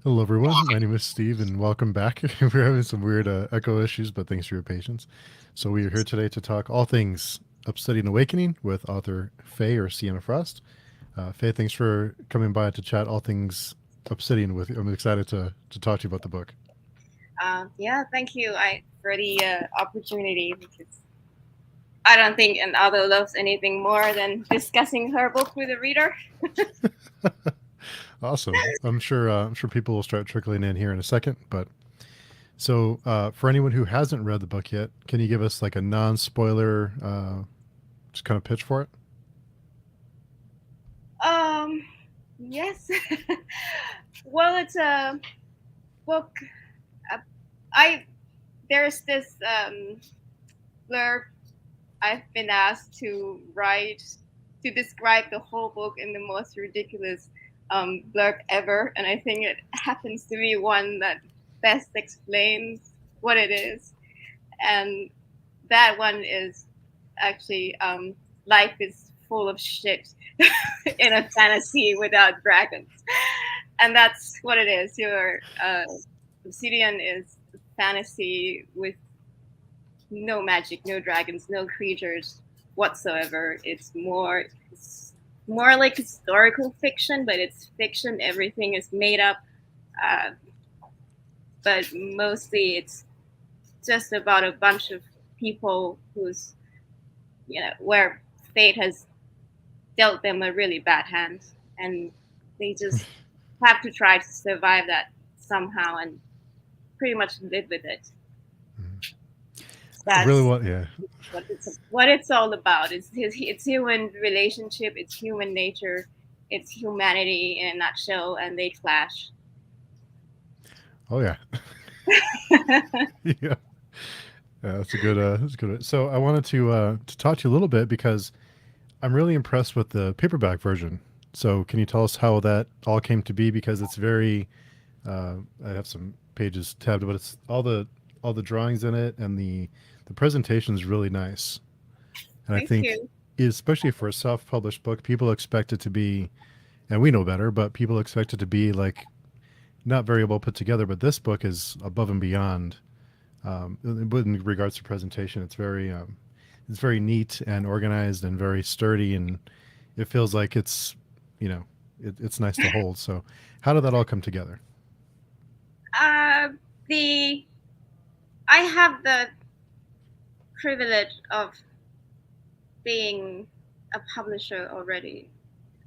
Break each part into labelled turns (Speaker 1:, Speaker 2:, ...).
Speaker 1: Hello, everyone. My name is Steve, and welcome back. We're having some weird echo issues, but thanks for your patience. So, we are here today to talk all things Obsidian Awakening with author Faye or Sienna Frost. Faye, thanks for coming by to chat all things Obsidian with you. I'm excited to talk to you about the book.
Speaker 2: Yeah, thank you for the opportunity because I don't think an author loves anything more than discussing her book with a reader.
Speaker 1: Awesome. I'm sure people will start trickling in here in a second. But so, for anyone who hasn't read the book yet, can you give us like a non-spoiler, just kind of pitch for it?
Speaker 2: Um, yes. Well, it's a book. Uh, I there's this blurb I've been asked to write to describe the whole book in the most ridiculous blurb ever, and I think it happens to be one that best explains what it is. And that one is actually life is full of shit in a fantasy without dragons, and that's what it is. Your Obsidian is fantasy with no magic, no dragons, no creatures whatsoever. It's more like historical fiction, but it's fiction. Everything is made up, uh, but mostly it's just about a bunch of people who's where fate has dealt them a really bad hand, and they just have to try to survive that somehow and pretty much live with it.
Speaker 1: I really
Speaker 2: That's
Speaker 1: want, yeah.
Speaker 2: what it's all about. It's human relationship, it's human nature, it's humanity in a nutshell, and they clash.
Speaker 1: Oh yeah, yeah. Yeah, that's a good. That's a good. So I wanted to talk to you a little bit because I'm really impressed with the paperback version. So can you tell us how that all came to be? Because it's very. I have some pages tabbed, but it's all the drawings in it, and the presentation is really nice. And I
Speaker 2: Thank
Speaker 1: think,
Speaker 2: you.
Speaker 1: especially for a self-published book, people expect it to be, and we know better, but people expect it to be like not very well put together. But this book is above and beyond. In regards to presentation, it's very neat and organized and very sturdy, and it feels like you know it's nice to hold. So, how did that all come together?
Speaker 2: uh, the I have the privilege of being a publisher already.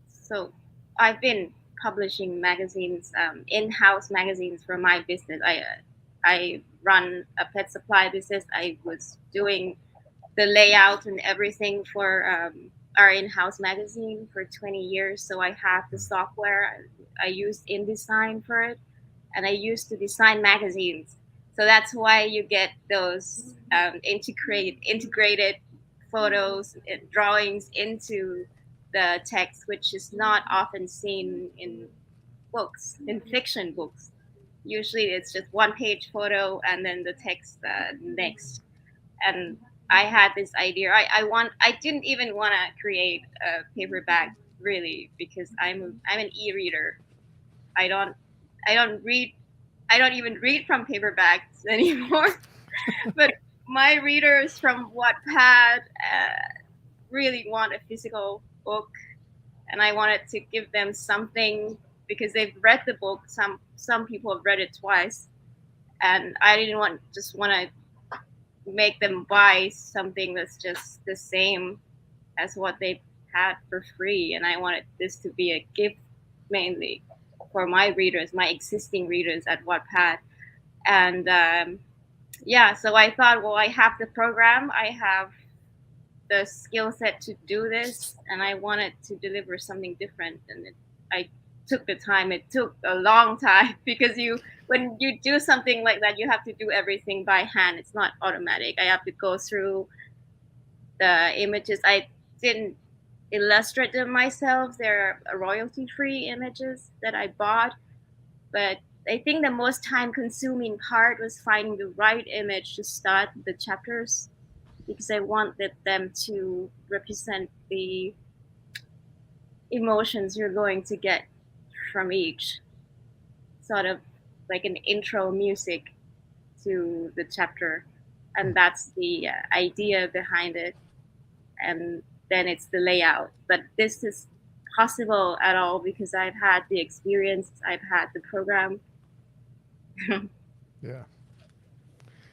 Speaker 2: So I've been publishing magazines, in-house magazines for my business. I run a pet supply business. I was doing the layout and everything for our in-house magazine for 20 years. So I have the software. I used InDesign for it, and I used to design magazines. So that's why you get those integrated photos and drawings into the text, which is not often seen in books, in fiction books. Usually it's just one page photo and then the text next. And I had this idea. I didn't even want to create a paperback really because I'm an e-reader. I don't I don't read I don't even read from paperbacks anymore. But my readers from Wattpad really want a physical book, and I wanted to give them something because they've read the book. Some people have read it twice, and I didn't want to make them buy something that's just the same as what they had for free. And I wanted this to be a gift mainly for my readers, my existing readers at Wattpad. And yeah, so I thought, well, I have the program, I have the skill set to do this, and I wanted to deliver something different. And I took the time. It took a long time because when you do something like that, you have to do everything by hand. It's not automatic. I have to go through the images. I didn't illustrate them myself. They're royalty-free images that I bought, but I think the most time-consuming part was finding the right image to start the chapters because I wanted them to represent the emotions you're going to get from each. sort of like an intro music to the chapter, and that's the idea behind it. And then it's the layout. But this is possible at all because I've had the experience, I've had the program,
Speaker 1: Yeah.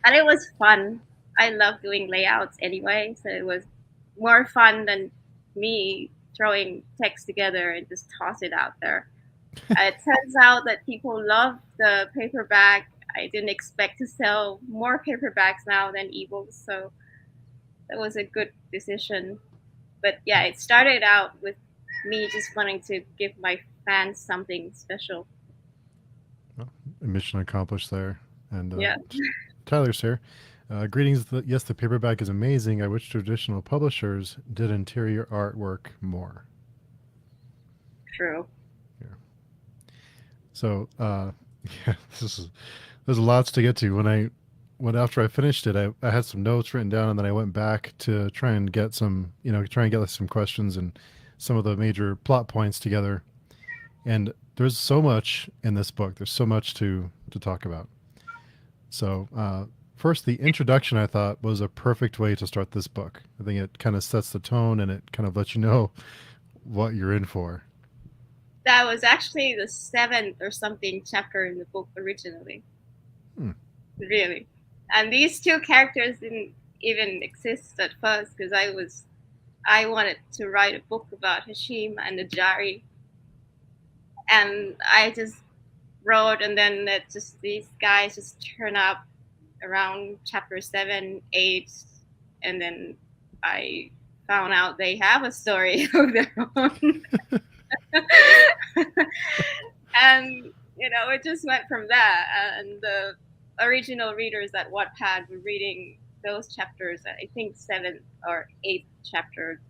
Speaker 2: and it was fun. I love doing layouts anyway, so it was more fun than me throwing text together and just toss it out there. It turns out that people love the paperback. I didn't expect to sell more paperbacks now than ebooks, so that was a good decision. But yeah, it started out with me just wanting to give my fans something special.
Speaker 1: Well, mission accomplished there. And
Speaker 2: Yeah.
Speaker 1: Tyler's here. Greetings. Yes, the paperback is amazing. I wish traditional publishers did interior artwork more.
Speaker 2: True.
Speaker 1: Yeah. So, yeah, there's lots to get to. When after I finished it, I had some notes written down, and then I went back to try and get some questions and some of the major plot points together. And there's so much in this book. There's so much to talk about. So, first, the introduction I thought was a perfect way to start this book. I think it kind of sets the tone and it kind of lets you know what you're in for.
Speaker 2: That was actually the seventh or something chapter in the book originally.
Speaker 1: Hmm.
Speaker 2: Really. And these two characters didn't even exist at first because I wanted to write a book about Hashim and Najari. And I just wrote, and then these guys just turn up around chapter 7, 8, and then I found out they have a story of their own. And it just went from there. And the original readers at Wattpad were reading those chapters, I think 7th or 8th chapter.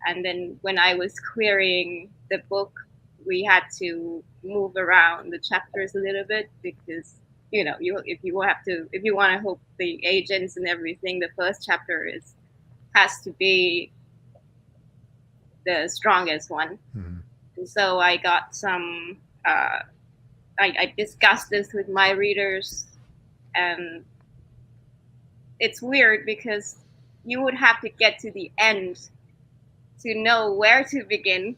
Speaker 2: And then when I was querying the book, we had to move around the chapters a little bit because if you want to hook the agents and everything, the first chapter has to be the strongest one.
Speaker 1: Mhm.
Speaker 2: And so I got some. I discussed this with my readers, and it's weird because you would have to get to the end to know where to begin.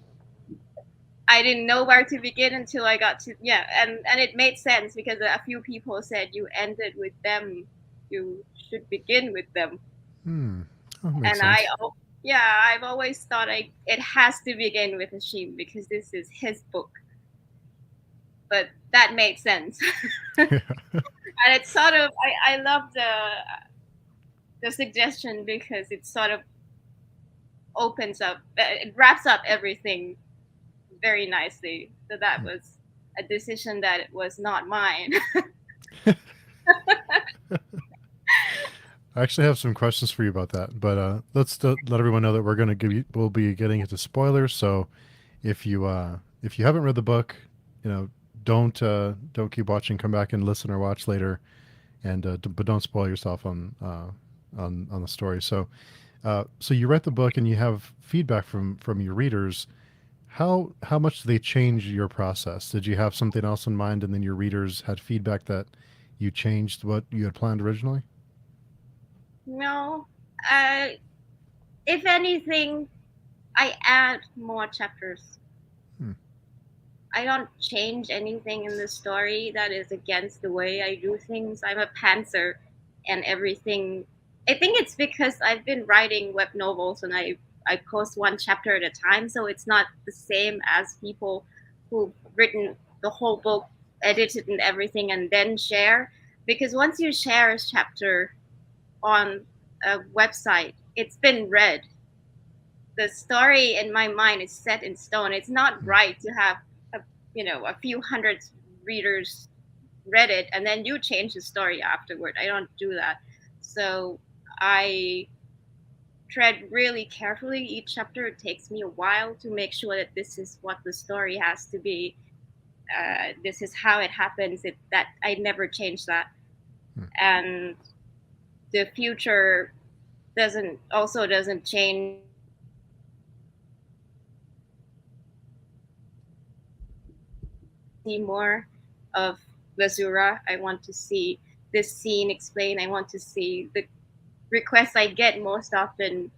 Speaker 2: I didn't know where to begin until I got to and it made sense because a few people said you ended with them, you should begin with them,
Speaker 1: That makes
Speaker 2: and
Speaker 1: sense.
Speaker 2: I've always thought it has to begin with Hashim because this is his book, but that made sense.
Speaker 1: Yeah.
Speaker 2: And it's sort of I love the suggestion because it sort of opens up, it wraps up everything very nicely. So that was a decision that was not mine.
Speaker 1: I actually have some questions for you about that, but let's let everyone know that we'll be getting into spoilers. So if you haven't read the book, you know, don't keep watching. Come back and listen or watch later, and but don't spoil yourself on the story. So you read the book and you have feedback from your readers. How much do they change your process? Did you have something else in mind, and then your readers had feedback that you changed what you had planned originally?
Speaker 2: No, if anything, I add more chapters.
Speaker 1: Hmm.
Speaker 2: I don't change anything in the story that is against the way I do things. I'm a pantser, and everything. I think it's because I've been writing web novels and I post one chapter at a time, so it's not the same as people who've written the whole book, edited and everything, and then share. Because once you share a chapter on a website, it's been read. The story in my mind is set in stone. It's not right to have a few hundred readers read it and then you change the story afterward. I don't do that. So I tread really carefully each chapter. It takes me a while to make sure that this is what the story has to be. This is how it happens. That I never change that,
Speaker 1: Hmm.
Speaker 2: and the future doesn't change more of Lazura. I want to see this scene explained. I want to see the request I get most often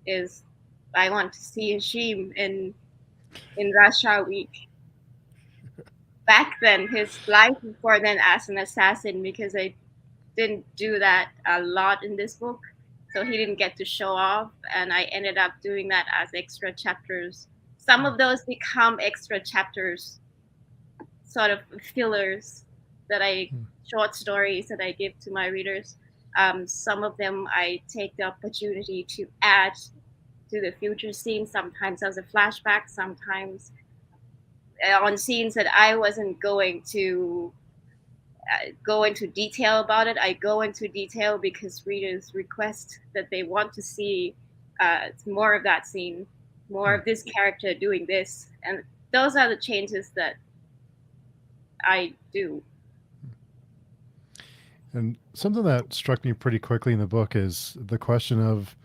Speaker 2: is I want to see Hashim in Russia Week. Back then, his life before then as an assassin, because I didn't do that a lot in this book, so he didn't get to show off, and I ended up doing that as extra chapters. Some of those become extra chapters, sort of fillers that I short stories that I give to my readers. Some of them I take the opportunity to add to the future scenes, sometimes as a flashback, sometimes on scenes that I wasn't going to go into detail about it. I go into detail because readers request that they want to see more of that scene, more of this character doing this. And those are the changes that I do.
Speaker 1: And something that struck me pretty quickly in the book is the question of,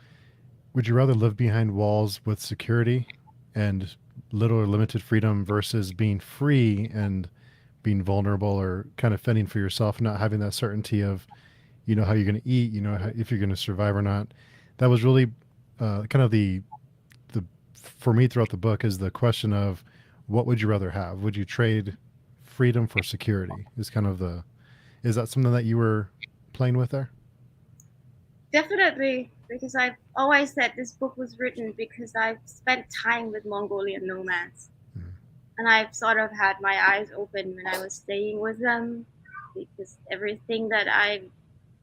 Speaker 1: would you rather live behind walls with security and little or limited freedom versus being free and being vulnerable or kind of fending for yourself, not having that certainty of, how you're going to eat, if you're going to survive or not. That was really kind of the for me throughout the book is the question of, what would you rather have? Would you trade freedom for security? Is kind of the is that something that you were playing with there?
Speaker 2: Definitely, because I've always said this book was written because I've spent time with Mongolian nomads. And I've sort of had my eyes open when I was staying with them, because everything that I've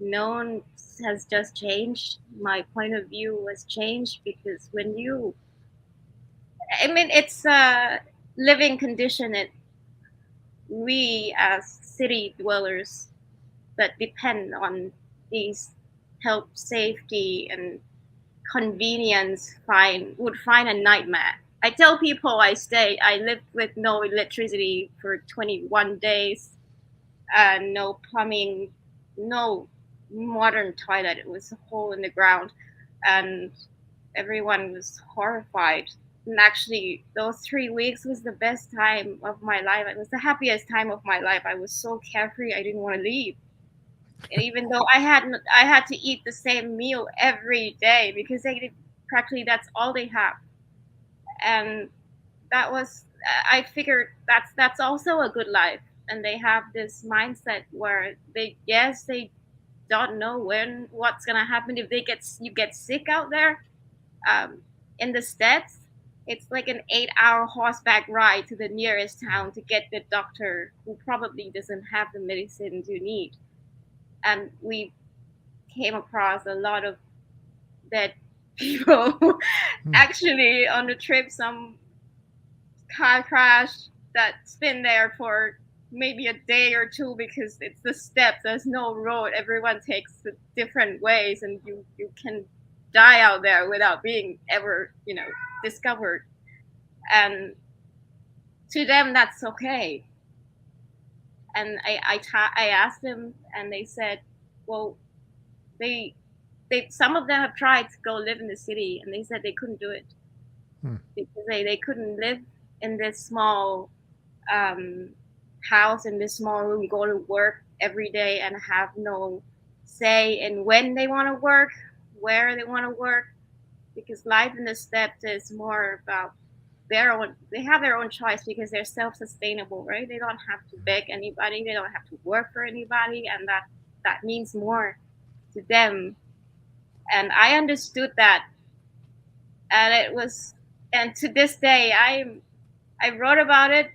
Speaker 2: known has just changed. My point of view was changed because I mean, it's a living condition. We as city dwellers that depend on these health, safety, and convenience would find a nightmare. I tell people I lived with no electricity for 21 days, no plumbing, no modern toilet. It was a hole in the ground, and everyone was horrified. And actually, those 3 weeks was the best time of my life. It was the happiest time of my life. I was so carefree. I didn't want to leave. And even though I had to eat the same meal every day because practically that's all they have. And that was I figured that's also a good life. And they have this mindset where they don't know what's gonna happen if you get sick out there. um, in the steppes. It's like an 8-hour horseback ride to the nearest town to get the doctor who probably doesn't have the medicines you need. And we came across a lot of dead people. Actually, on the trip, some car crash that's been there for maybe a day or two because it's the steps. There's no road. Everyone takes the different ways, and you can die out there without being ever discovered. And to them, that's okay. And I asked them, and they said, well, they some of them have tried to go live in the city, and they said they couldn't do it because they couldn't live in this small um, house in this small room, go to work every day and have no say in when they want to work, where they want to work, because life in the steppes is more about their own. They have their own choice because they're self-sustainable, right? They don't have to beg anybody. They don't have to work for anybody, and that means more to them. And I understood that, and to this day, I wrote about it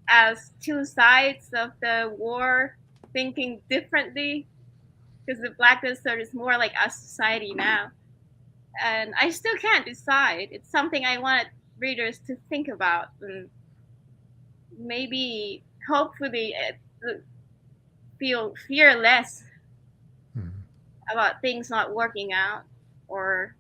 Speaker 2: as two sides of the war, thinking differently, because the Black Desert is more like a society now. And I still can't decide. It's something I wanted readers to think about, and maybe, hopefully, feel fearless about things not working out or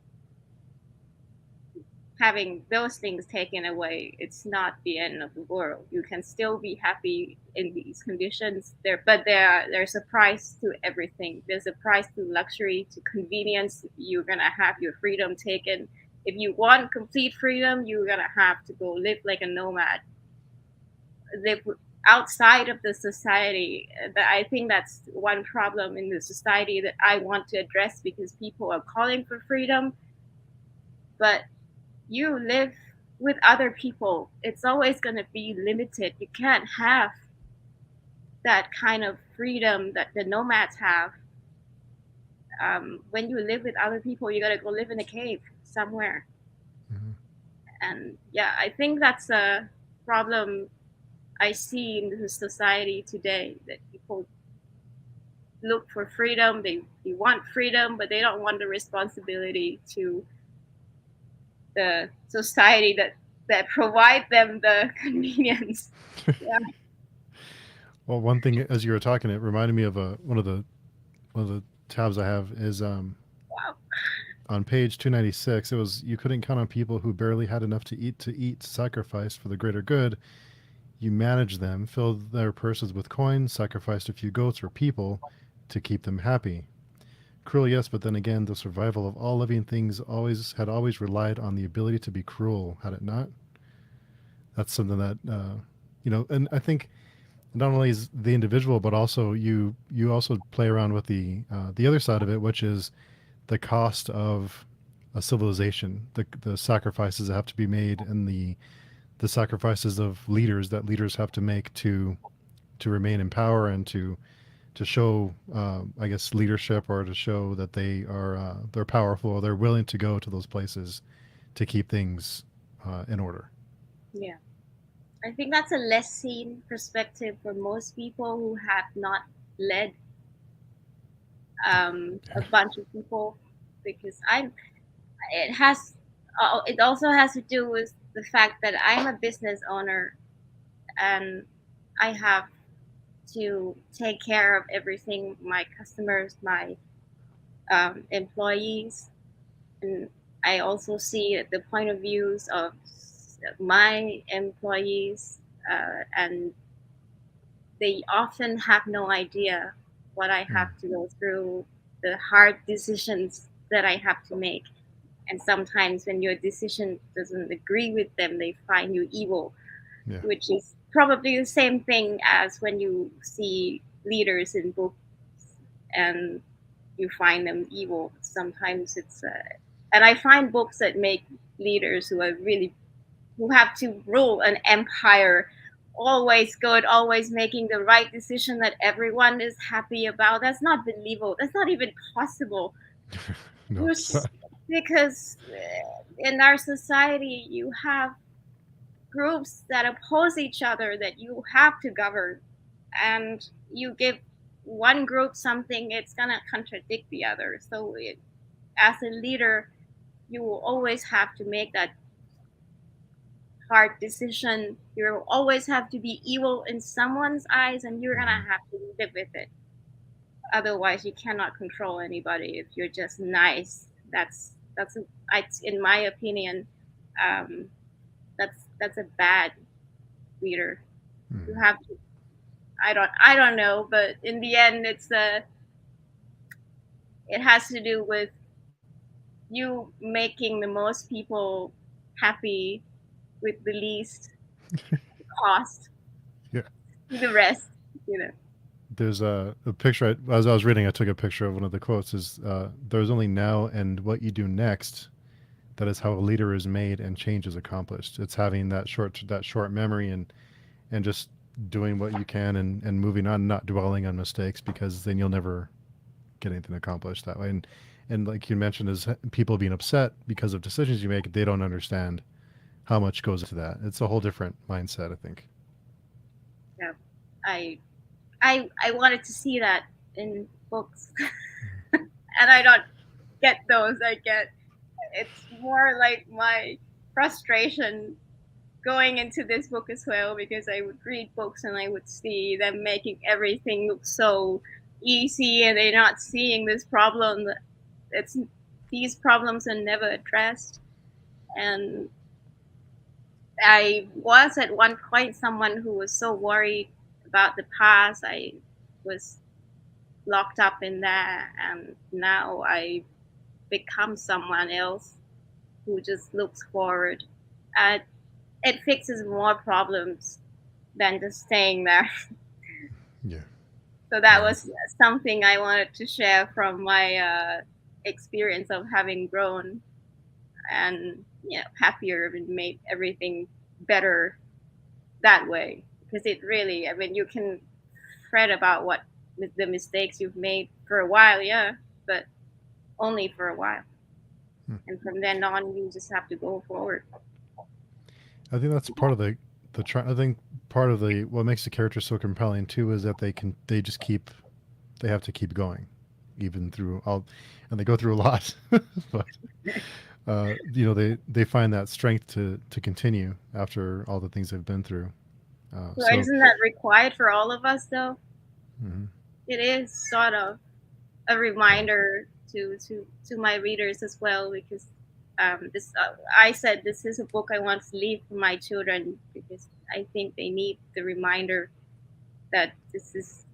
Speaker 2: having those things taken away. It's not the end of the world. You can still be happy in these conditions. There's a price to everything. There's a price to luxury, to convenience. You're gonna have your freedom taken. If you want complete freedom, you're gonna have to go live like a nomad. Live outside of the society. I think that's one problem in the society that I want to address, because people are calling for freedom, but you live with other people. It's always going to be limited. You can't have that kind of freedom that the nomads have. When you live with other people, you got to go live in a cave somewhere.
Speaker 1: Mhm.
Speaker 2: And yeah, I think that's a problem I see in the society today, that people look for freedom. They want freedom, but they don't want the responsibility to the society that provide them the convenience. Yeah.
Speaker 1: Well, one thing as you were talking, it reminded me of one of the tabs I have is
Speaker 2: Wow.
Speaker 1: on page 296. It was you couldn't count on people who barely had enough to eat, sacrifice for the greater good. You managed them, filled their purses with coins, sacrificed a few goats or people to keep them happy. Cruel, yes, but then again, the survival of all living things always relied on the ability to be cruel, had it not? That's something that and I think not only is the individual, but also you also play around with the other side of it, which is the cost of a civilization, the sacrifices that have to be made, and the sacrifices of leaders that leaders have to make to remain in power and to show, I guess, leadership, or to show that they're powerful, or they're willing to go to those places to keep things in order.
Speaker 2: Yeah. I think that's a less seen perspective for most people who have not led a bunch of people, because it has, it also has to do with the fact that I'm a business owner, and I have to take care of everything, my customers, my employees. And I also see the point of views of my employees, and they often have no idea what I
Speaker 1: Mm,
Speaker 2: have to go through, the hard decisions that I have to make. And sometimes when your decision doesn't agree with them, they find you evil,
Speaker 1: yeah.
Speaker 2: which is probably the same thing as when you see leaders in books and you find them evil. Sometimes and I find books that make leaders who are really, who have to rule an empire, always good, always making the right decision that everyone is happy about. That's not believable. That's not even possible.
Speaker 1: No,
Speaker 2: You
Speaker 1: it's not.
Speaker 2: because in our society, you have groups that oppose each other that you have to govern, and you give one group something, it's gonna contradict the other. So, as a leader, you will always have to make that hard decision. You always have to be evil in someone's eyes, and you're
Speaker 1: Hmm.
Speaker 2: gonna have to live with it. Otherwise, you cannot control anybody if you're just nice. In my opinion, um, that's a bad leader. You
Speaker 1: Hmm.
Speaker 2: have to. I don't know, but in the end, it has to do with you making the most people happy with the least cost
Speaker 1: Yeah.
Speaker 2: to the rest. You know.
Speaker 1: There's a picture. As I was reading, I took a picture of one of the quotes. Is there's only now and what you do next that is how a leader is made and change is accomplished. It's having that short memory and just doing what you can and moving on, not dwelling on mistakes, because then you'll never get anything accomplished that way. And like you mentioned, is people being upset because of decisions you make, they don't understand how much goes into that. It's a whole different mindset, I think.
Speaker 2: Yeah. I I wanted to see that in books, and I don't get those. I get It's more like my frustration going into this book as well, because I would read books and I would see them making everything look so easy, and they're not seeing this problem. It's These problems are never addressed, and I was at one point someone who was so worried about the past. I was locked up in there, and now I become someone else who just looks forward. Uh, it fixes more problems than just staying there.
Speaker 1: Yeah.
Speaker 2: So that
Speaker 1: Yeah.
Speaker 2: was something I wanted to share from my experience of having grown and happier and made everything better that way. Because it really, I mean, you can fret about what the mistakes you've made for a while, yeah, but only for a while.
Speaker 1: Hmm.
Speaker 2: And from then on, you just have to go forward.
Speaker 1: I think that's part of I think part of the what makes the character so compelling too is that they just keep they have to keep going, even through all, and they go through a lot, but they find that strength to continue after all the things they've been through.
Speaker 2: So
Speaker 1: So
Speaker 2: isn't that required for all of us, though?
Speaker 1: mhm,
Speaker 2: It is sort of a
Speaker 1: yeah,
Speaker 2: reminder to my readers as well, because this I said this is a book I want to leave for my children because I think they need the reminder that this is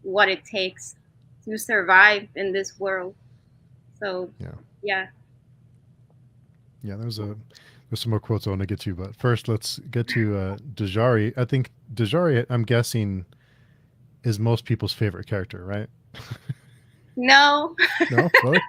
Speaker 2: what it takes to survive in this world. So
Speaker 1: yeah,
Speaker 2: yeah.
Speaker 1: yeah. There's some more quotes I want to get to, but first let's get to Dajari. I think Dajari, I'm guessing, is most people's favorite character, right?
Speaker 2: No,
Speaker 1: No, really?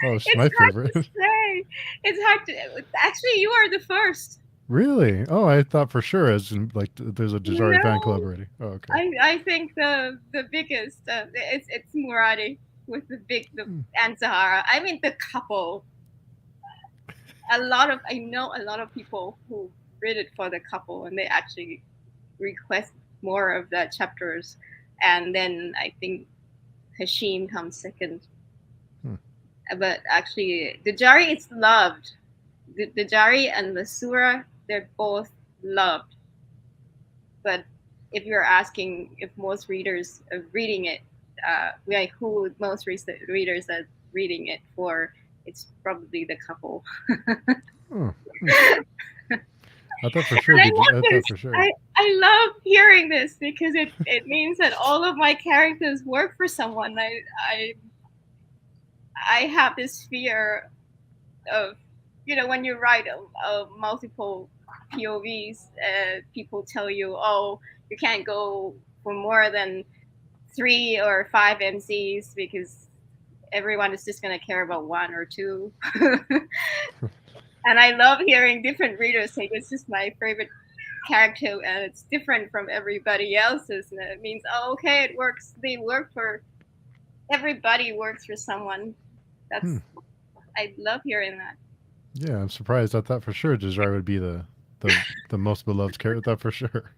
Speaker 1: Oh, she's
Speaker 2: it's
Speaker 1: my
Speaker 2: hard to
Speaker 1: favorite.
Speaker 2: say. It's hard to actually. You are the first.
Speaker 1: Really? Oh, I thought for sure as in, like there's a Dajari fan club
Speaker 2: No,
Speaker 1: already. Oh, okay.
Speaker 2: I think the biggest it's Muradi with the
Speaker 1: Hmm.
Speaker 2: and Sahara. I mean the couple. I know a lot of people who read it for the couple and they actually request more of the chapters, and then I think Hashim comes second.
Speaker 1: Hmm.
Speaker 2: But actually, the Jari is loved. The Jari and the Surah, they're both loved. But if you're asking if most readers are reading it, like who most readers are reading it for, it's probably the couple.
Speaker 1: Oh, hmm. I thought for sure.
Speaker 2: And I
Speaker 1: Did you?
Speaker 2: love
Speaker 1: I thought
Speaker 2: this.
Speaker 1: for sure.
Speaker 2: I love hearing this because it means that all of my characters work for someone. I I have this fear of, when you write a multiple POVs, people tell you, oh, you can't go for more than 3 or 5 MCs because everyone is just going to care about one or two. And I love hearing different readers say this is my favorite character and it's different from everybody else's. And it means, oh, okay, it works. They work for everybody, works for someone.
Speaker 1: Hmm.
Speaker 2: I love hearing that.
Speaker 1: Yeah, I'm surprised. I thought for sure Dajari would be the the most beloved character. I thought for sure.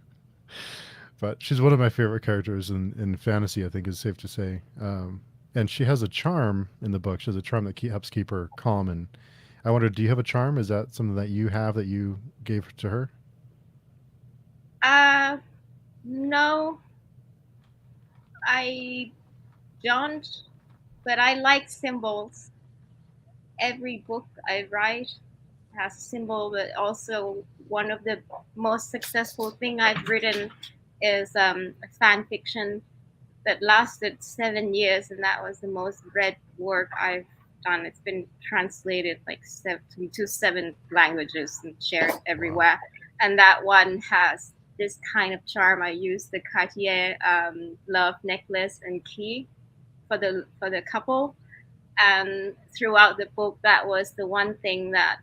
Speaker 1: But she's one of my favorite characters in fantasy. I think is safe to say. And she has a charm in the book. She has a charm that helps keep her calm. And I wonder, do you have a charm? Is that something that you have that you gave to her?
Speaker 2: Uh, no, I don't, but I like symbols. Every book I write has a symbol, but also one of the most successful thing I've written is a fan fiction that lasted 7 years, and that was the most read work I've done. It's been translated like to 7 languages and shared
Speaker 1: Wow.
Speaker 2: everywhere. And that one has this kind of charm. I use the Cartier love necklace and key for the couple, and throughout the book, that was the one thing that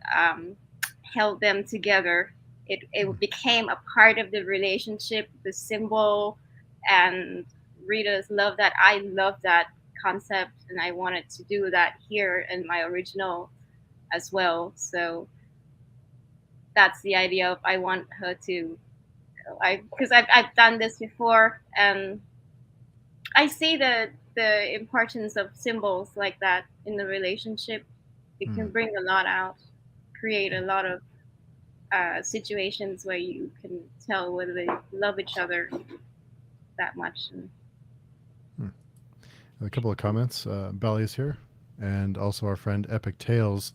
Speaker 2: held them together.
Speaker 1: Hmm.
Speaker 2: It became a part of the relationship, the symbol, and readers love that. I love that concept, and I wanted to do that here in my original as well. So that's the idea of I want her to. I because I've done this before, and I see the importance of symbols like that in the relationship. It
Speaker 1: Hmm.
Speaker 2: can bring a lot out, create a lot of situations where you can tell whether they love each other that much. And
Speaker 1: Hmm. A couple of comments. Bally is here, and also our friend Epic Tales.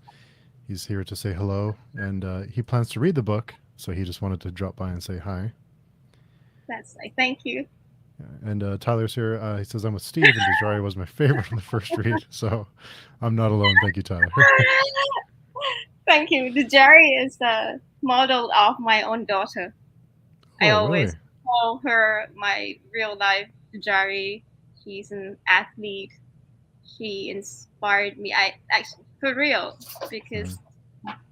Speaker 1: He's here to say hello, and he plans to read the book, so he just wanted to drop by and say hi.
Speaker 2: that's I thank you.
Speaker 1: And Tyler's here. He says I'm with Steve, and Dajari was my favorite on the first read, so I'm not alone. Thank you, Tyler.
Speaker 2: Thank you. The Jerry is modeled off my own daughter. I
Speaker 1: Oh,
Speaker 2: always
Speaker 1: really?
Speaker 2: call her my real life Jari. She's an athlete. She inspired me. I actually, for real,
Speaker 1: Mhm.
Speaker 2: because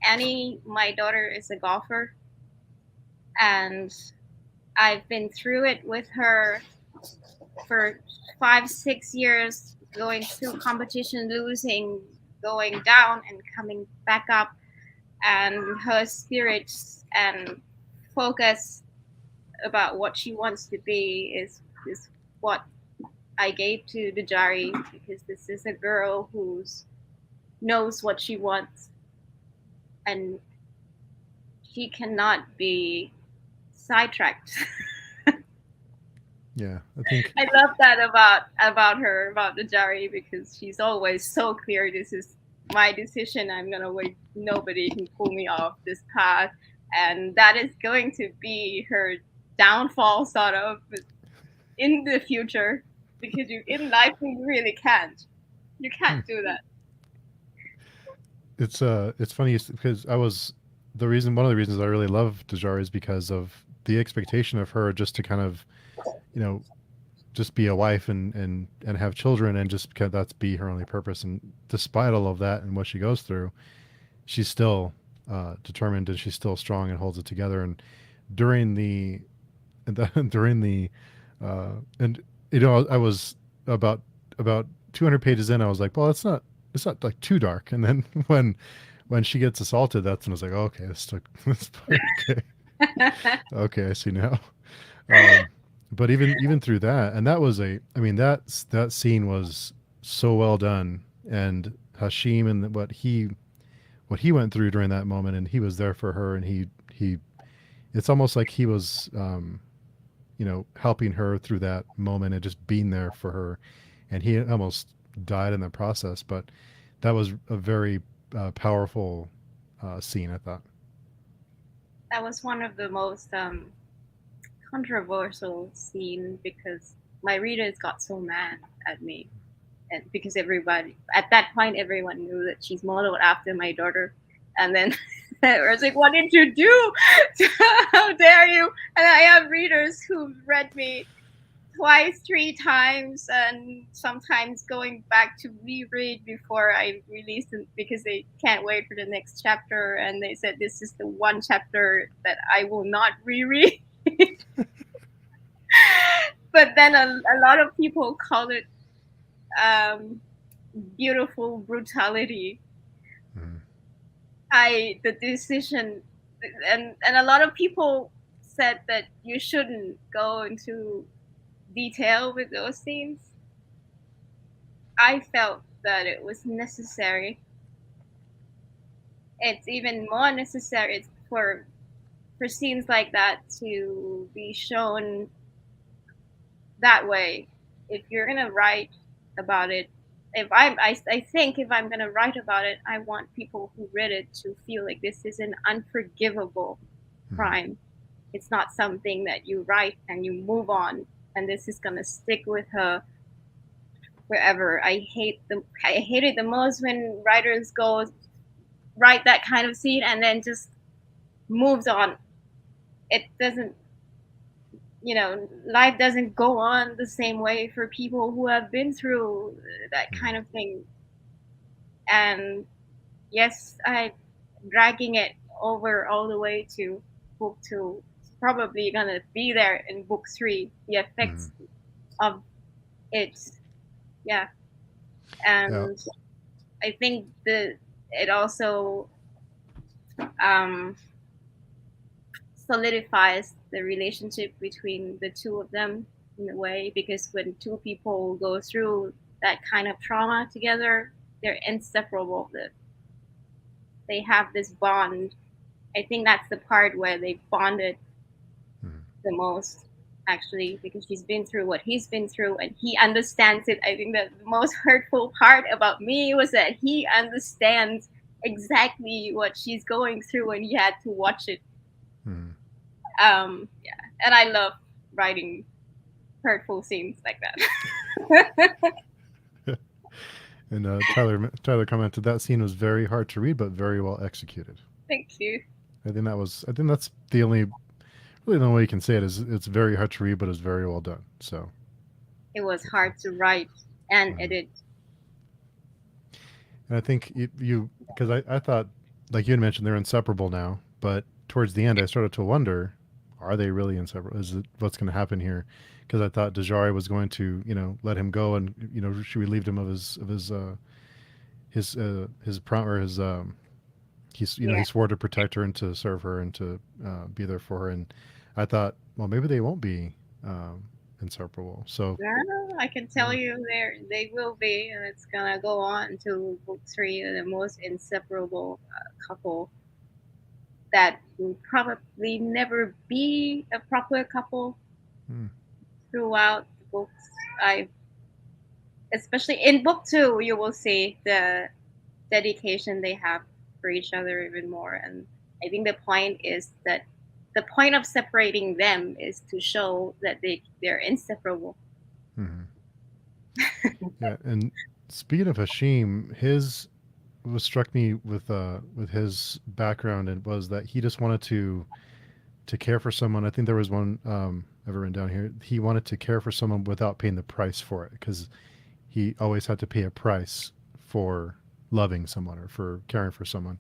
Speaker 2: Annie, my daughter, is a golfer, and I've been through it with her for 5, 6 years, going through competition, losing, going down, and coming back up. And her spirits and focus about what she wants to be is what I gave to the Jari, because this is a girl who's knows what she wants, and she cannot be sidetracked.
Speaker 1: Yeah, I think.
Speaker 2: I love that about her, about the Jari, because she's always so clear. This is my decision. I'm gonna wait. Nobody can pull me off this path, and that is going to be her downfall, sort of, in the future. Because you in life you really can't. You
Speaker 1: Hmm.
Speaker 2: can't do that.
Speaker 1: It's funny because I was the reason one of the reasons I really love Dajar is because of the expectation of her just to kind of you know just be a wife and have children and just because that's be her only purpose. And despite all of that and what she goes through, she's still determined and she's still strong and holds it together. And during during the and I was about about 200 pages in. I was like, well, it's not like too dark. And then when she gets assaulted, that's when I was like, oh, okay, this took this okay, okay, I see now. Um, but even through that, and that was I mean, that scene was so well done, and Hashim and what he went through during that moment, and he was there for her, and he it's almost like he was helping her through that moment and just being there for her, and he almost died in the process, but that was a very powerful scene, I thought.
Speaker 2: That was one of the most controversial scene, because my readers got so mad at me, and because everybody at that point everyone knew that she's modeled after my daughter, and then I was like, what did you do? How dare you? And I have readers who've read me twice, 3 times, and sometimes going back to reread before I release it, because they can't wait for the next chapter, and they said this is the one chapter that I will not reread. But then a lot of people call it um, beautiful brutality.
Speaker 1: Mhm.
Speaker 2: The decision, and a lot of people said that you shouldn't go into detail with those scenes. I felt that it was necessary. It's even more necessary for scenes like that to be shown that way. If you're gonna write about it, I think if I'm gonna write about it, I want people who read it to feel like this is an unforgivable
Speaker 1: Mhm.
Speaker 2: crime. It's not something that you write and you move on, and this is gonna stick with her forever. I hate it the most when writers go write that kind of scene and then just moves on. It doesn't, life doesn't go on the same way for people who have been through that kind
Speaker 1: Mhm.
Speaker 2: of thing. And yes, I dragging it over all the way to book two. It's probably gonna be there in book three. The
Speaker 1: Mhm.
Speaker 2: effects of it, yeah.
Speaker 1: Yeah.
Speaker 2: And I think it also um, solidifies the relationship between the two of them in a way, because when two people go through that kind of trauma together, they're inseparable. They have this bond. I think that's the part where they bonded
Speaker 1: Mhm.
Speaker 2: the most, actually, because she's been through what he's been through and he understands it. I think that the most hurtful part about me was that he understands exactly what she's going through and he had to watch it.
Speaker 1: Mhm.
Speaker 2: Yeah, and I love writing hurtful scenes like that.
Speaker 1: And Tyler commented that scene was very hard to read, but very well executed.
Speaker 2: Thank you.
Speaker 1: I think that's the only Really, the only way you can say it is it's very hard to read, but it's very well done. So,
Speaker 2: It was
Speaker 1: it's,
Speaker 2: hard to write and
Speaker 1: mhm.
Speaker 2: edit.
Speaker 1: And I think you because I thought, like you had mentioned, they're inseparable now, but towards the end, I started to wonder, are they really inseparable? Is it what's going to happen here? Because I thought Dajari was going to, let him go and she relieved him of his prom or his he
Speaker 2: Yeah.
Speaker 1: swore to protect her and to serve her and to be there for her. And I thought, well, maybe they won't be inseparable. So,
Speaker 2: No, I can tell
Speaker 1: yeah.
Speaker 2: you they will be, and it's gonna go on to book three, the most inseparable couple that will probably never be a proper couple
Speaker 1: Hmm.
Speaker 2: throughout the books. I especially in book two, you will see the dedication they have for each other even more. And I think the point is that the point of separating them is to show that they're inseparable.
Speaker 1: Hmm. Yeah, and speaking of Hashim, his what struck me with his background and was that he just wanted to care for someone. I think there was one I've written down here. He wanted to care for someone without paying the price for it because he always had to pay a price for loving someone or for caring for someone,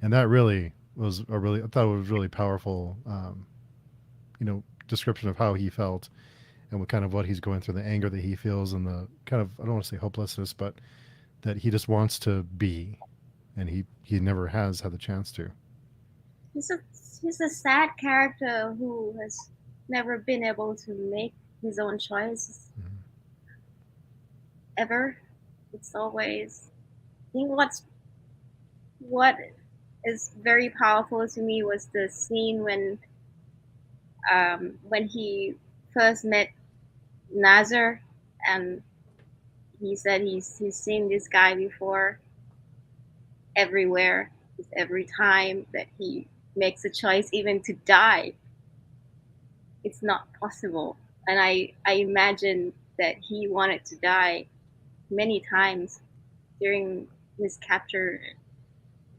Speaker 1: and that really was a really I thought it was really powerful. Description of how he felt and what kind of what he's going through, the anger that he feels, and the kind of I don't want to say hopelessness, but that he just wants to be, and he never has had the chance to.
Speaker 2: He's a he's a sad character who has never been able to make his own choices
Speaker 1: Mhm.
Speaker 2: ever. It's always I think what is very powerful to me was the scene when he first met Nazir, and he said he's seen this guy before everywhere. Every time that he makes a choice, even to die, it's not possible. And I imagine that he wanted to die many times during his capture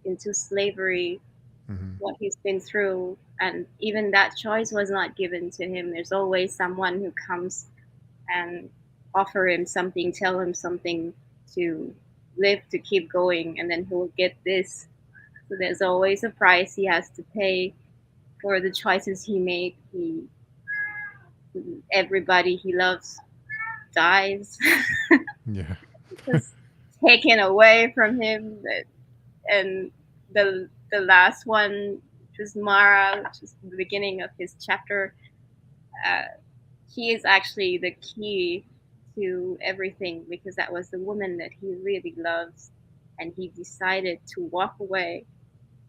Speaker 2: into slavery,
Speaker 1: Mhm.
Speaker 2: what he's been through, and even that choice was not given to him. There's always someone who comes and offer him something, tell him something to live, to keep going, and then he'll get this. So there's always a price he has to pay for the choices he made. Everybody he loves dies,
Speaker 1: Yeah.
Speaker 2: was taken away from him, and the last one, which is Mara, which is the beginning of his chapter. Uh, he is actually the key to everything because that was the woman that he really loves, and he decided to walk away,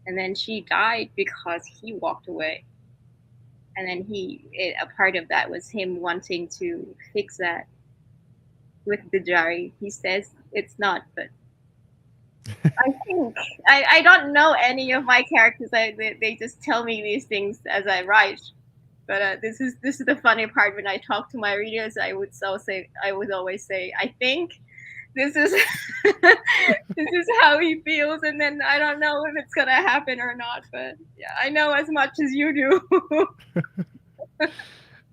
Speaker 2: and then she died because he walked away, and then a part of that was him wanting to fix that with the diary. He says it's not, but I think I don't know any of my characters. They just tell me these things as I write. But this is the funny part. When I talk to my readers, I would always say I think this is this is how he feels, and then I don't know if it's gonna happen or not. But yeah, I know as much as you do.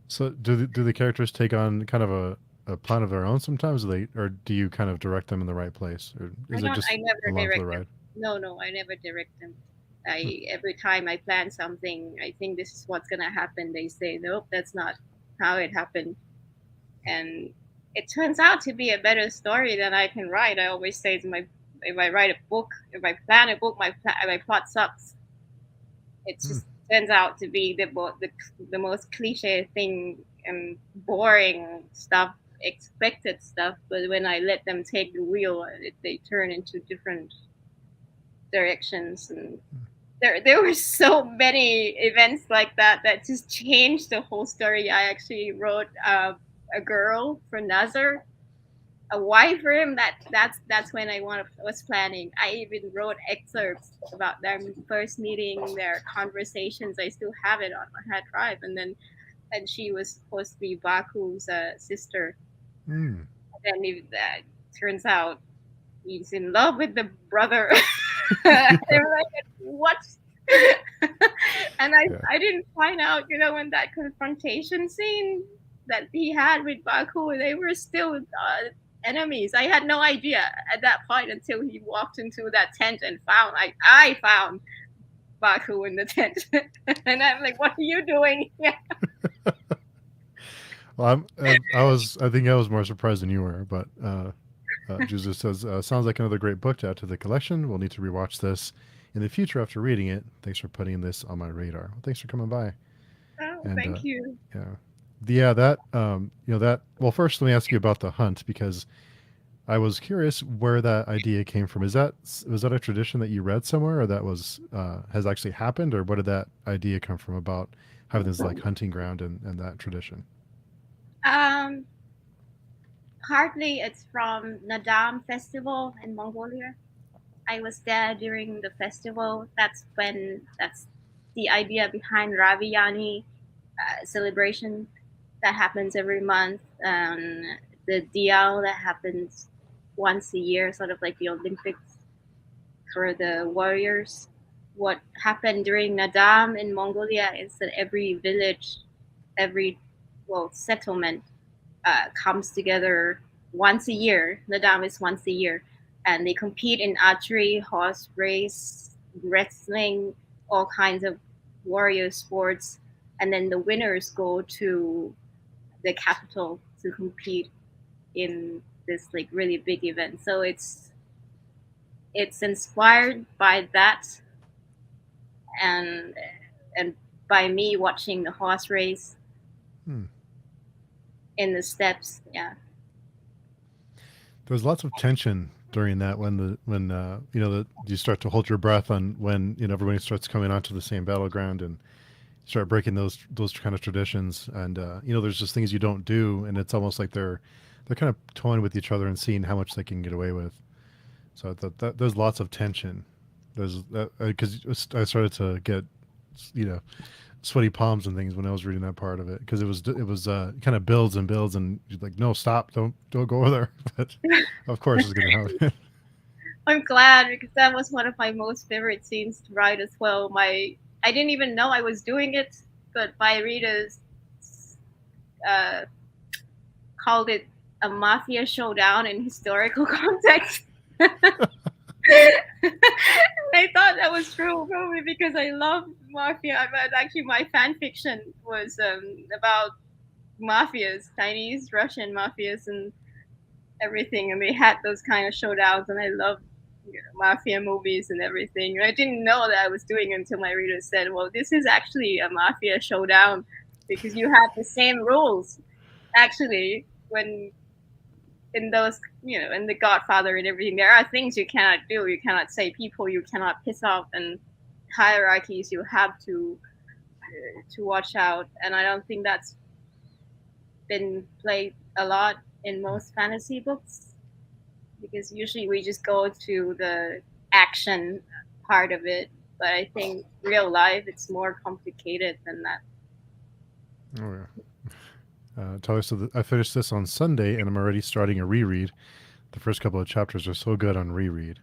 Speaker 1: So do the characters take on kind of a plan of their own sometimes, or do you kind of direct them in the right place, or
Speaker 2: I
Speaker 1: is it
Speaker 2: don't. I
Speaker 1: just
Speaker 2: never
Speaker 1: along for the
Speaker 2: direct them.
Speaker 1: ride?
Speaker 2: No, no, I never direct them.
Speaker 1: Hmm.
Speaker 2: I every time I plan something, I think this is what's gonna happen. They say, nope, that's not how it happened, and it turns out to be a better story than I can write. I always say to my if I write a book, if I plan a book, my plot sucks. It
Speaker 1: Hmm.
Speaker 2: just turns out to be the most cliche thing and boring stuff, expected stuff. But when I let them take the wheel, they turn into different directions. And there were so many events like that that just changed the whole story. I actually wrote a girl for Nazar, a wife for him. That's when was planning. I even wrote excerpts about their first meeting, their conversations. I still have it on my hard drive. And she was supposed to be Baku's sister.
Speaker 1: Hmm.
Speaker 2: And then that turns out he's in love with the brother. They were like, what? And
Speaker 1: Yeah.
Speaker 2: I didn't find out, when that confrontation scene that he had with Baku, they were still enemies. I had no idea at that point until he walked into that tent and found, like, I found Baku in the tent. And I'm like, what are you doing here?
Speaker 1: Well, I think I was more surprised than you were, but Jesus says, sounds like another great book to add to the collection. We'll need to rewatch this in the future after reading it. Thanks for putting this on my radar. Well, thanks for coming by.
Speaker 2: Oh,
Speaker 1: And
Speaker 2: thank you.
Speaker 1: yeah, that that. Well, first let me ask you about the hunt because I was curious where that idea came from. Was that a tradition that you read somewhere, or that was has actually happened, or where did that idea come from about having this like hunting ground and that tradition?
Speaker 2: Um, Partly it's from Nadam Festival in Mongolia. I was there during the festival. That's the idea behind Raviani celebration that happens every month. The Diao that happens once a year, sort of like the Olympics for the warriors. What happened during Nadam in Mongolia is that every village, every settlement comes together once a year. The dam is once a year, and they compete in archery, horse race, wrestling, all kinds of warrior sports, and then the winners go to the capital to compete in this like really big event. So it's inspired by that, and and by me watching the horse race
Speaker 1: Hmm.
Speaker 2: in the steppes. Yeah.
Speaker 1: There was lots of tension during that when you start to hold your breath on when everybody starts coming onto the same battleground and start breaking those kind of traditions and there's just things you don't do and it's almost like they're kind of toying with each other and seeing how much they can get away with. So I thought that there's lots of tension. There's because I started to get you know sweaty palms and things when I was reading that part of it because it was kind of builds and builds and you're like no stop don't go over there but of course it's gonna happen.
Speaker 2: I'm glad because that was one of my most favorite scenes to write as well. I didn't even know I was doing it, but my readers uh, called it a mafia showdown in historical context. I thought that was true, probably because I love mafia. But actually, my fan fiction was about mafias, Chinese, Russian mafias, and everything, and they had those kind of showdowns, and I love mafia movies and everything. And I didn't know that I was doing it until my readers said, "Well, this is actually a mafia showdown because you have the same rules." Actually, when in those, in The Godfather and everything, there are things you cannot do. You cannot say people you cannot piss off, and hierarchies you have to watch out. And I don't think that's been played a lot in most fantasy books because usually we just go to the action part of it. But I think real life it's more complicated than that.
Speaker 1: Oh yeah. Tyler, so I finished this on Sunday and I'm already starting a reread. The first couple of chapters are so good on reread.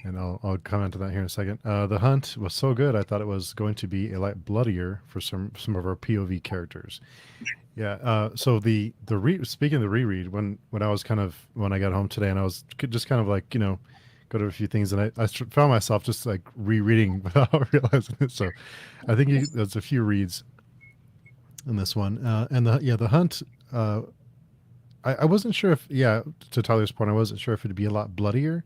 Speaker 1: And I'll comment on that here in a second. The hunt was so good. I thought it was going to be a lot bloodier for some of our POV characters. Yeah. So speaking of the reread, when I was when I got home today, and I was just kind of like go to a few things, and I found myself just like rereading without realizing it. So I think there's a few reads in this one, and the hunt. I wasn't sure if to Tyler's point, I wasn't sure if it'd be a lot bloodier,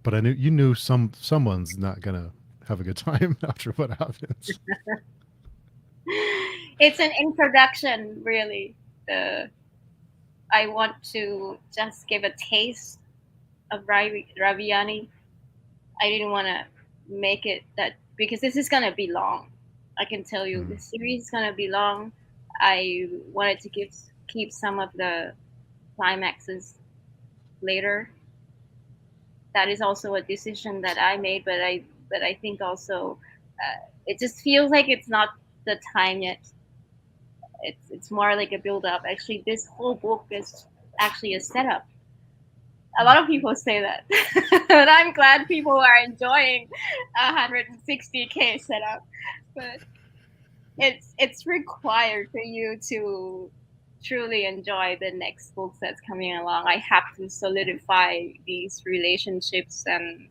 Speaker 1: but I knew you knew someone's not gonna have a good time after what happens.
Speaker 2: It's an introduction, really. I want to just give a taste of Raviani. I didn't want to make it that because this is gonna be long. I can tell you,
Speaker 1: Mm.
Speaker 2: the series is gonna be long. I wanted to keep some of the climaxes later. That is also a decision that I made, but I think also it just feels like it's not the time yet. It's more like a build up. Actually, this whole book is actually a setup. A lot of people say that, and I'm glad people are enjoying 160K setup. But it's required for you to truly enjoy the next books that's coming along. I have to solidify these relationships and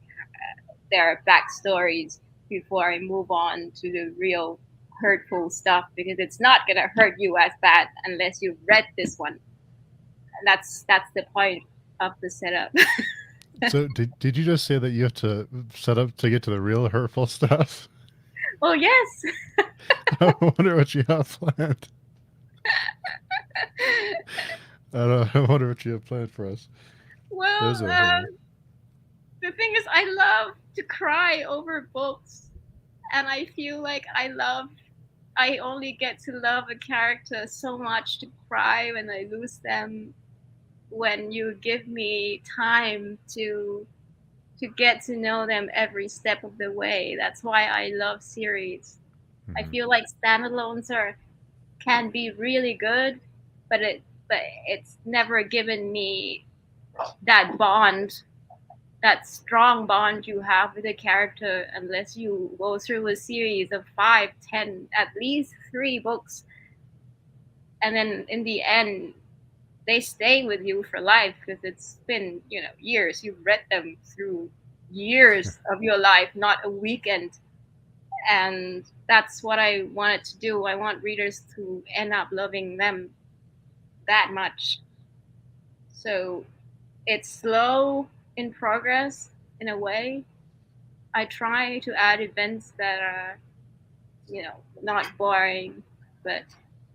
Speaker 2: their backstories before I move on to the real hurtful stuff, because it's not gonna hurt you as bad unless you've read this one. And that's the point of the setup.
Speaker 1: So did you just say that you have to set up to get to the real hurtful stuff?
Speaker 2: Well, yes.
Speaker 1: I wonder what you have planned. I wonder what you have planned for us.
Speaker 2: Well,
Speaker 1: There's a horror.
Speaker 2: the thing is, I love to cry over books, and I feel like I only get to love a character so much to cry when I lose them, when you give me time to get to know them every step of the way. That's why I love series. I
Speaker 1: Mhm.
Speaker 2: feel like standalones can be really good, but it's never given me that bond, that strong bond you have with a character, unless you go through a series of 5, 10, at least 3 books, and then in the end they stay with you for life, because it's been, years. You've read them through years of your life, not a weekend. And that's what I wanted to do. I want readers to end up loving them that much. So it's slow in progress in a way. I try to add events that are, not boring, but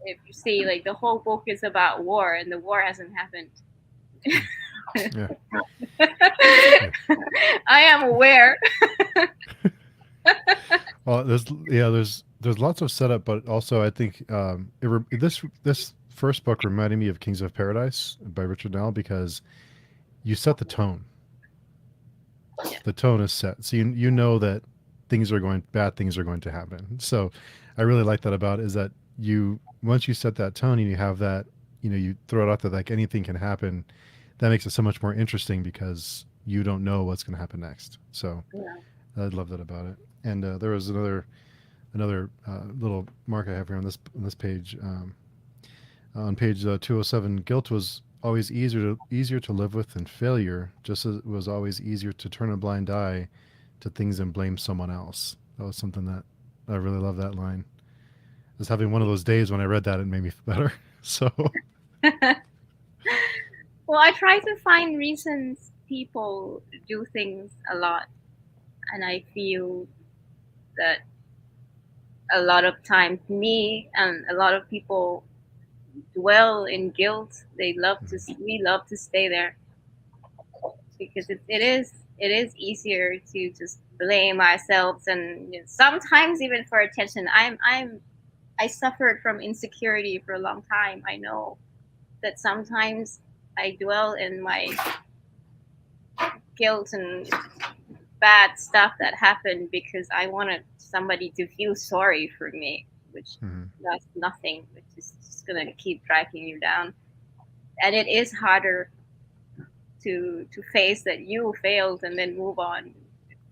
Speaker 2: if you see, like, the whole book is about war and the war hasn't happened.
Speaker 1: Yeah. Yeah.
Speaker 2: I am aware.
Speaker 1: Well, there's lots of setup, but also I think this first book reminded me of Kings of Paradise by Richard Nell, because you set the tone. The tone is set, so you know that bad things are going to happen. So I really like that about it, is that you once you set that tone and you have that, you throw it out there like anything can happen. That makes it so much more interesting because you don't know what's going to happen next. So
Speaker 2: Yeah.
Speaker 1: I love that about it. And there was another little mark I have here on this page. On page 207, guilt was always easier to live with than failure, just as it was always easier to turn a blind eye to things and blame someone else. That was something that I really love that line. I was having one of those days when I read that, it made me feel better. So
Speaker 2: Well, I try to find reasons people do things a lot, and I feel that a lot of times me and a lot of people dwell in guilt. We love to stay there, because it is easier to just blame ourselves, and sometimes even for attention. I suffered from insecurity for a long time. I know that sometimes I dwell in my guilt and bad stuff that happened because I wanted somebody to feel sorry for me, which
Speaker 1: mhm.
Speaker 2: does nothing, which is just gonna keep dragging you down. And it is harder to face that you failed and then move on.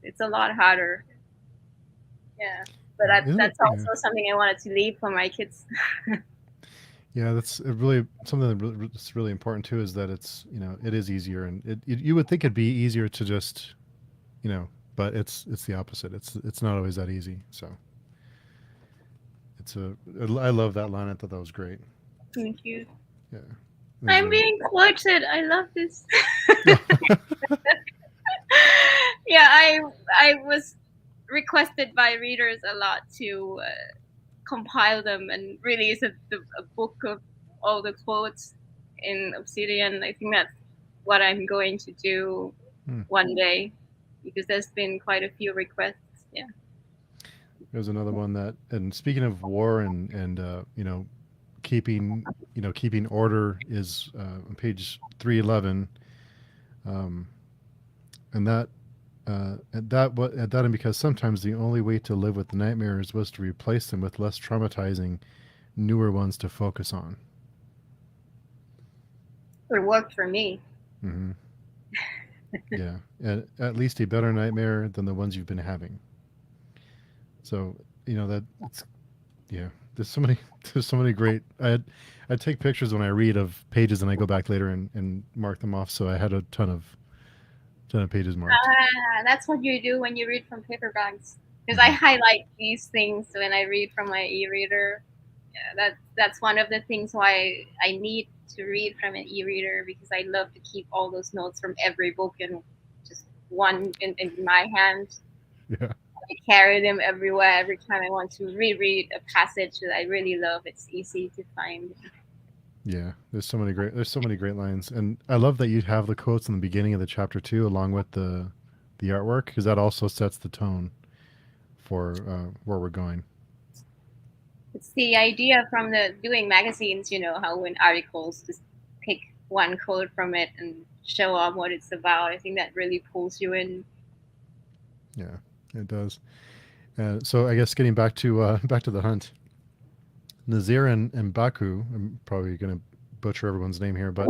Speaker 2: It's a lot harder. Yeah. But
Speaker 1: Isn't it?
Speaker 2: that's
Speaker 1: Yeah.
Speaker 2: also something I wanted to leave for my kids.
Speaker 1: Yeah, that's really something that's really important too. Is that it is easier, and you would think it'd be easier to just you know, but it's the opposite. It's not always that easy. So I love that line. I thought that was great.
Speaker 2: Thank you.
Speaker 1: Yeah. There's
Speaker 2: I'm
Speaker 1: a
Speaker 2: being quoted. I love this. Yeah, I was requested by readers a lot to compile them and release a book of all the quotes in Obsidian. I think that's what I'm going to do
Speaker 1: Hmm.
Speaker 2: one day, because there's been quite a few requests. Yeah.
Speaker 1: There's another one that, and speaking of war and keeping keeping order is on page 311, um, and and because sometimes the only way to live with the nightmares was to replace them with less traumatizing, newer ones to focus on.
Speaker 2: It worked for me.
Speaker 1: Hmm. Yeah, and at least a better nightmare than the ones you've been having. So that it's yeah. There's so many there's so many great. I take pictures when I read of pages and I go back later and mark them off. So I had a ton of pages marked.
Speaker 2: That's what you do when you read from paperbacks. Because I
Speaker 1: Hmm.
Speaker 2: highlight these things when I read from my e-reader. Yeah, that's one of the things why I need to read from an e-reader, because I love to keep all those notes from every book in just one in my hand.
Speaker 1: Yeah,
Speaker 2: I carry them everywhere every time I want to reread a passage that I really love. It's easy to find.
Speaker 1: yeah. There's so many great lines, and I love that you have the quotes in the beginning of the chapter too, along with the artwork, because that also sets the tone for where we're going.
Speaker 2: It's the idea from the doing magazines, how in articles just pick one quote from it and show off what it's about. I think that really pulls you in.
Speaker 1: Yeah, it does. So I guess getting back to the hunt, Nazir and Baku. I'm probably going to butcher everyone's name here, but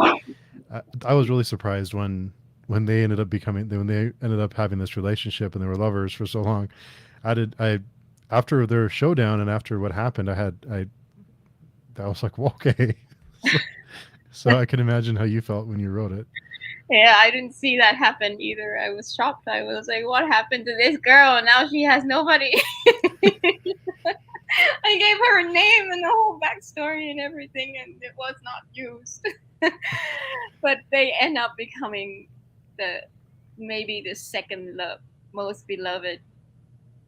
Speaker 1: I was really surprised when they ended up having this relationship and they were lovers for so long. I after their showdown and after what happened, I was like, well, okay. so, so I can imagine how you felt when you wrote it.
Speaker 2: Yeah, I didn't see that happen either. I was shocked. I was like, what happened to this girl? Now she has nobody. I gave her a name and the whole backstory and everything, and it was not used. But they end up becoming the maybe the most beloved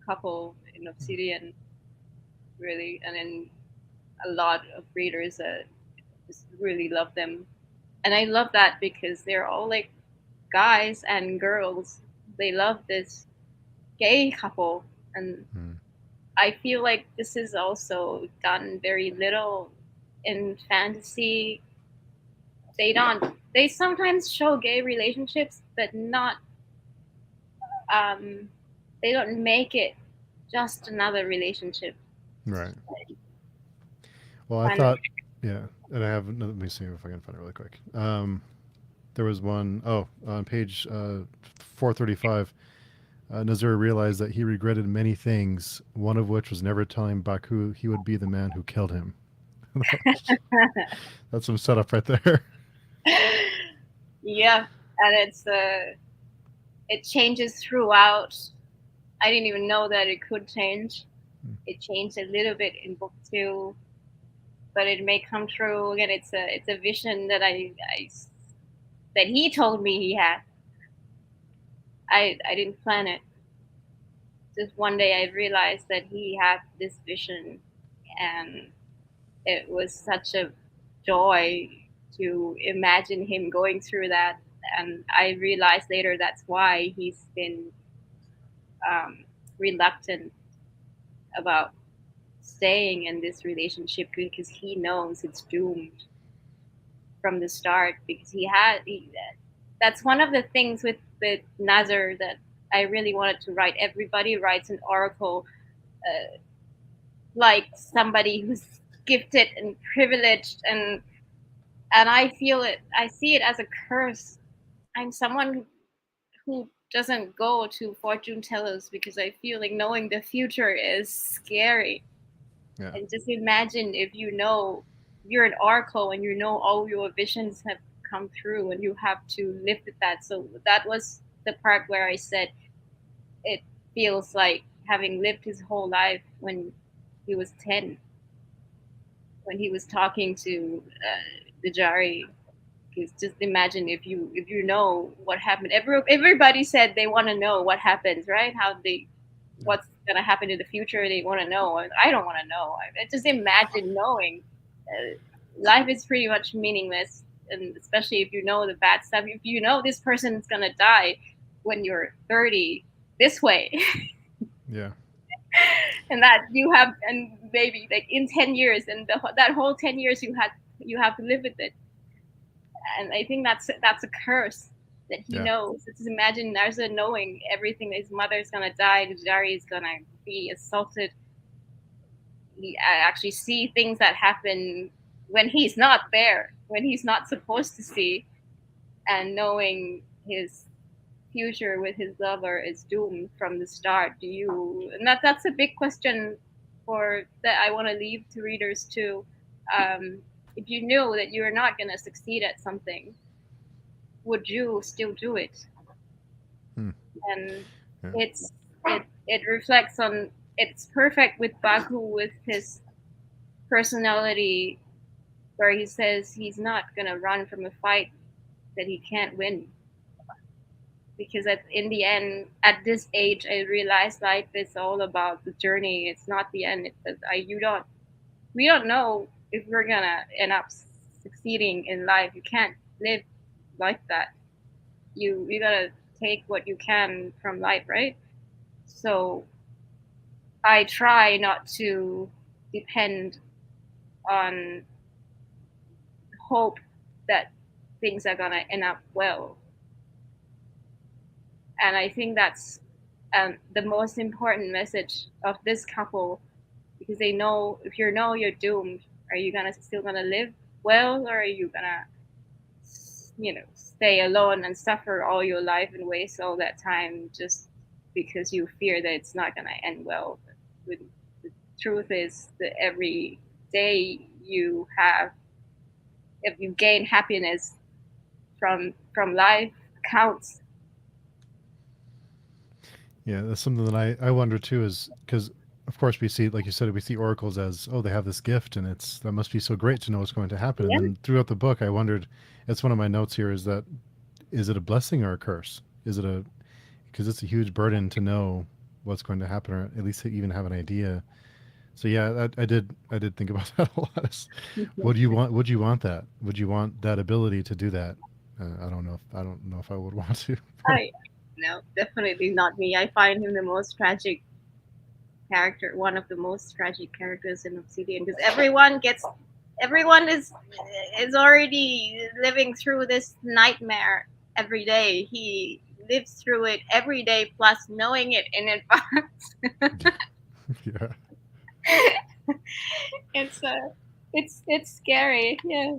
Speaker 2: couple in Obsidian, really. And then a lot of readers just really love them. And I love that because they're all like guys and girls. They love this gay couple. And
Speaker 1: Mm,
Speaker 2: I feel like this is also done very little in fantasy. They sometimes show gay relationships, but not, um, they don't make it just another relationship.
Speaker 1: right. Well, I
Speaker 2: And
Speaker 1: thought, yeah, and I have. Let me see if I can find it really quick. There was one oh on page 435. Nazir realized that he regretted many things, one of which was never telling Baku he would be the man who killed him. That's some setup right there.
Speaker 2: yeah, and it changes throughout. I didn't even know that it could change. It changed a little bit in book two, but it may come true again. It's a vision that that he told me he had. I didn't plan it. Just one day I realized that he had this vision, and it was such a joy to imagine him going through that. And I realized later that's why he's been, um, reluctant about staying in this relationship, because he knows it's doomed from the start. Because that's one of the things with Nazar that I really wanted to write. Everybody writes an oracle, like somebody who's gifted and privileged, and I see it as a curse. I'm someone who doesn't go to fortune tellers because I feel like knowing the future is scary.
Speaker 1: Yeah,
Speaker 2: And just imagine if you're an oracle and all your visions have come through and you have to live with that. So that was the part where I said it feels like having lived his whole life when he was 10, when he was talking to, the Jari. Because just imagine if you know what happened. Everybody said they want to know what happens, right?
Speaker 1: yeah,
Speaker 2: What's gonna happen in the future. They want to know. I don't want to know. I just imagine knowing. Life is pretty much meaningless, and especially if you know the bad stuff. If you know this person is gonna die when you're 30, this way,
Speaker 1: yeah,
Speaker 2: and that you have, and maybe like in 10 years, and that whole 10 years you have to live with it. And I think that's a curse that he
Speaker 1: yeah,
Speaker 2: knows. Just imagine Narza knowing everything. His mother's gonna die. Jari is gonna be assaulted. He actually see things that happen when he's not there, when he's not supposed to see, and knowing his future with his lover is doomed from the start. Do you? And that's a big question for that I want to leave to readers too. If you knew that you are not going to succeed at something, would you still do it?
Speaker 1: Hmm.
Speaker 2: And
Speaker 1: Yeah.
Speaker 2: it reflects on it's perfect with Baku with his personality where he says he's not gonna run from a fight that he can't win because in the end at this age I realized life is all about the journey. It's not the end. You don't we don't know if we're gonna end up succeeding in life. You can't live like that. You gotta take what you can from life, right? So I try not to depend on hope that things are gonna end up well. And I think that's the most important message of this couple because they know if you know you're doomed, are you gonna still gonna live well, or are you gonna stay alone and suffer all your life and waste all that time just because you fear that it's not gonna end well? But the truth is that every day you have, if you gain happiness from life, counts.
Speaker 1: Yeah, that's something that I wonder too, is because of course we see, like you said, we see oracles as, oh, they have this gift, and it's that must be so great to know what's going to happen. And
Speaker 2: Yeah,
Speaker 1: then throughout the book, I wondered. It's one of my notes here, is that, is it a blessing or a curse? Is it a, because it's a huge burden to know what's going to happen, or at least to even have an idea. So yeah, I did think about that a lot. Would you want? Would you want that? Would you want that ability to do that? I don't know if I would want to. But
Speaker 2: I no, definitely not me. I find him the most tragic character, one of the most tragic characters in Obsidian, because everyone is already living through this nightmare every day. He lives through it every day, plus knowing it in advance.
Speaker 1: yeah,
Speaker 2: it's it's scary. Yeah.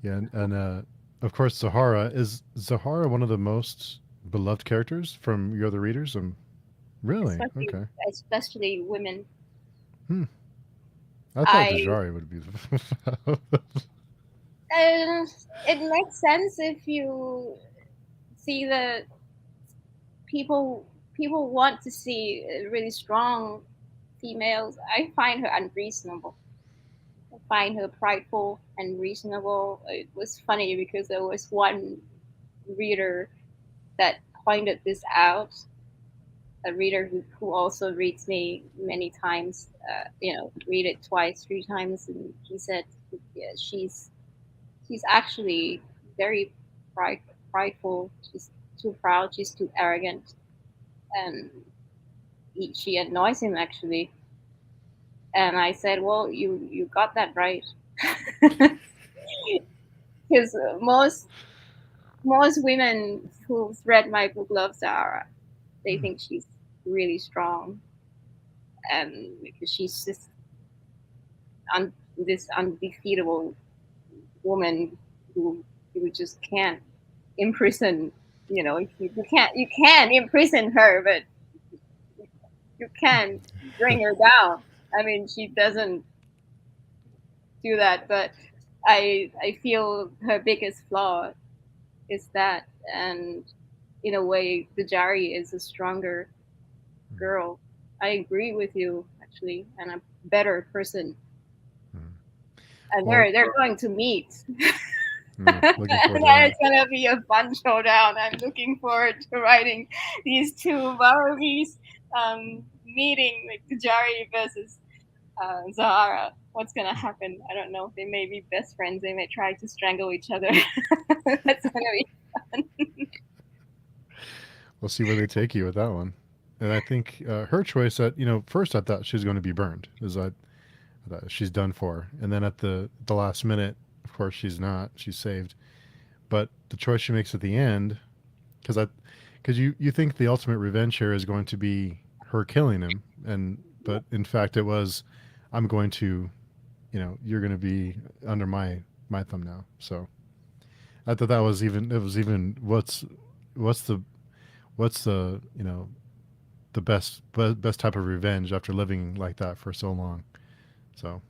Speaker 1: yeah, and of course Zahara, is Zahara one of the most beloved characters from your other readers? Really
Speaker 2: especially
Speaker 1: okay.
Speaker 2: especially women.
Speaker 1: Hmm. I thought
Speaker 2: I
Speaker 1: Dejari would be.
Speaker 2: it makes sense if you see the people people want to see really strong females. I find her unreasonable. I find her prideful and reasonable. It was funny because there was one reader that pointed this out. A reader who also reads me many times, read it twice, 3 times, and he said, yeah, she's actually very prideful. She's too proud. She's too arrogant, and she annoys him actually. And I said, well, you got that right, because most women who've read my book love Zara. They
Speaker 1: Hmm.
Speaker 2: think she's really strong, and because she's just this undefeatable woman who just can't imprison. You can imprison her, but you can bring her down. I mean, she doesn't do that, but I feel her biggest flaw is that, and in a way, the Jari is a stronger girl. I agree with you actually, and a better person.
Speaker 1: Hmm.
Speaker 2: And
Speaker 1: Well,
Speaker 2: they're going to meet.
Speaker 1: looking forward to
Speaker 2: That is
Speaker 1: that.
Speaker 2: gonna be a fun showdown. I'm looking forward to writing these two Barbies meeting, like Jari versus Zahara. What's gonna happen? I don't know. They may be best friends. They may try to strangle each other. That's gonna be fun.
Speaker 1: We'll see where they take you with that one. And I think her choice, at first I thought she was going to be burned, I thought she's done for, and then at the last minute, of course she's not. She's saved, but the choice she makes at the end, because you think the ultimate revenge here is going to be her killing him, but in fact it was, I'm going to, you're going to be under my thumb now. So I thought that was even. It was even. What's the what's the the best type of revenge after living like that for so long. So I thought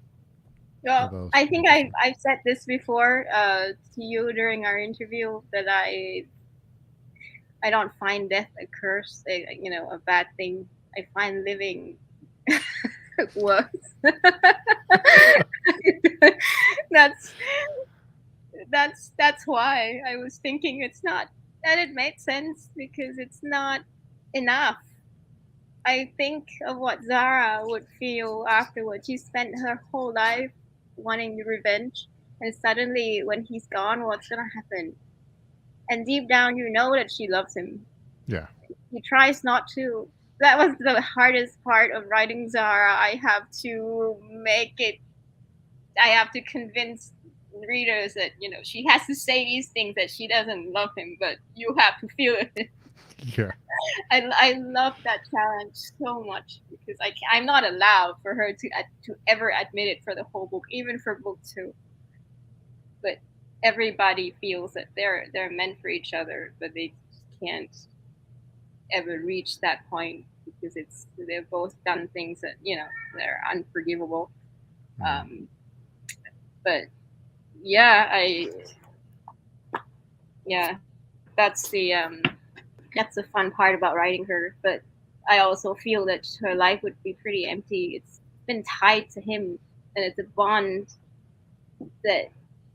Speaker 2: Well,
Speaker 1: that was
Speaker 2: I think
Speaker 1: interesting.
Speaker 2: I've said this before to you during our interview that I don't find death a curse, a bad thing. I find living worse. that's that's why I was thinking it's not, and it made sense because it's not enough. I think of what Zara would feel afterwards. She spent her whole life wanting revenge, and suddenly when he's gone, what's gonna happen? And deep down, you know that she loves him.
Speaker 1: Yeah.
Speaker 2: He tries not to. That was the hardest part of writing Zara. I have to convince readers that she has to say these things, that she doesn't love him, but you have to feel it.
Speaker 1: Yeah.
Speaker 2: I love that challenge so much because I'm not allowed for her to ever admit it for the whole book, even for book two. But everybody feels that they're meant for each other, but they just can't ever reach that point because they've both done things that they're unforgivable.
Speaker 1: Mm.
Speaker 2: Um, but yeah, I yeah, that's that's the fun part about writing her. But I also feel that her life would be pretty empty. It's been tied to him, and it's a bond that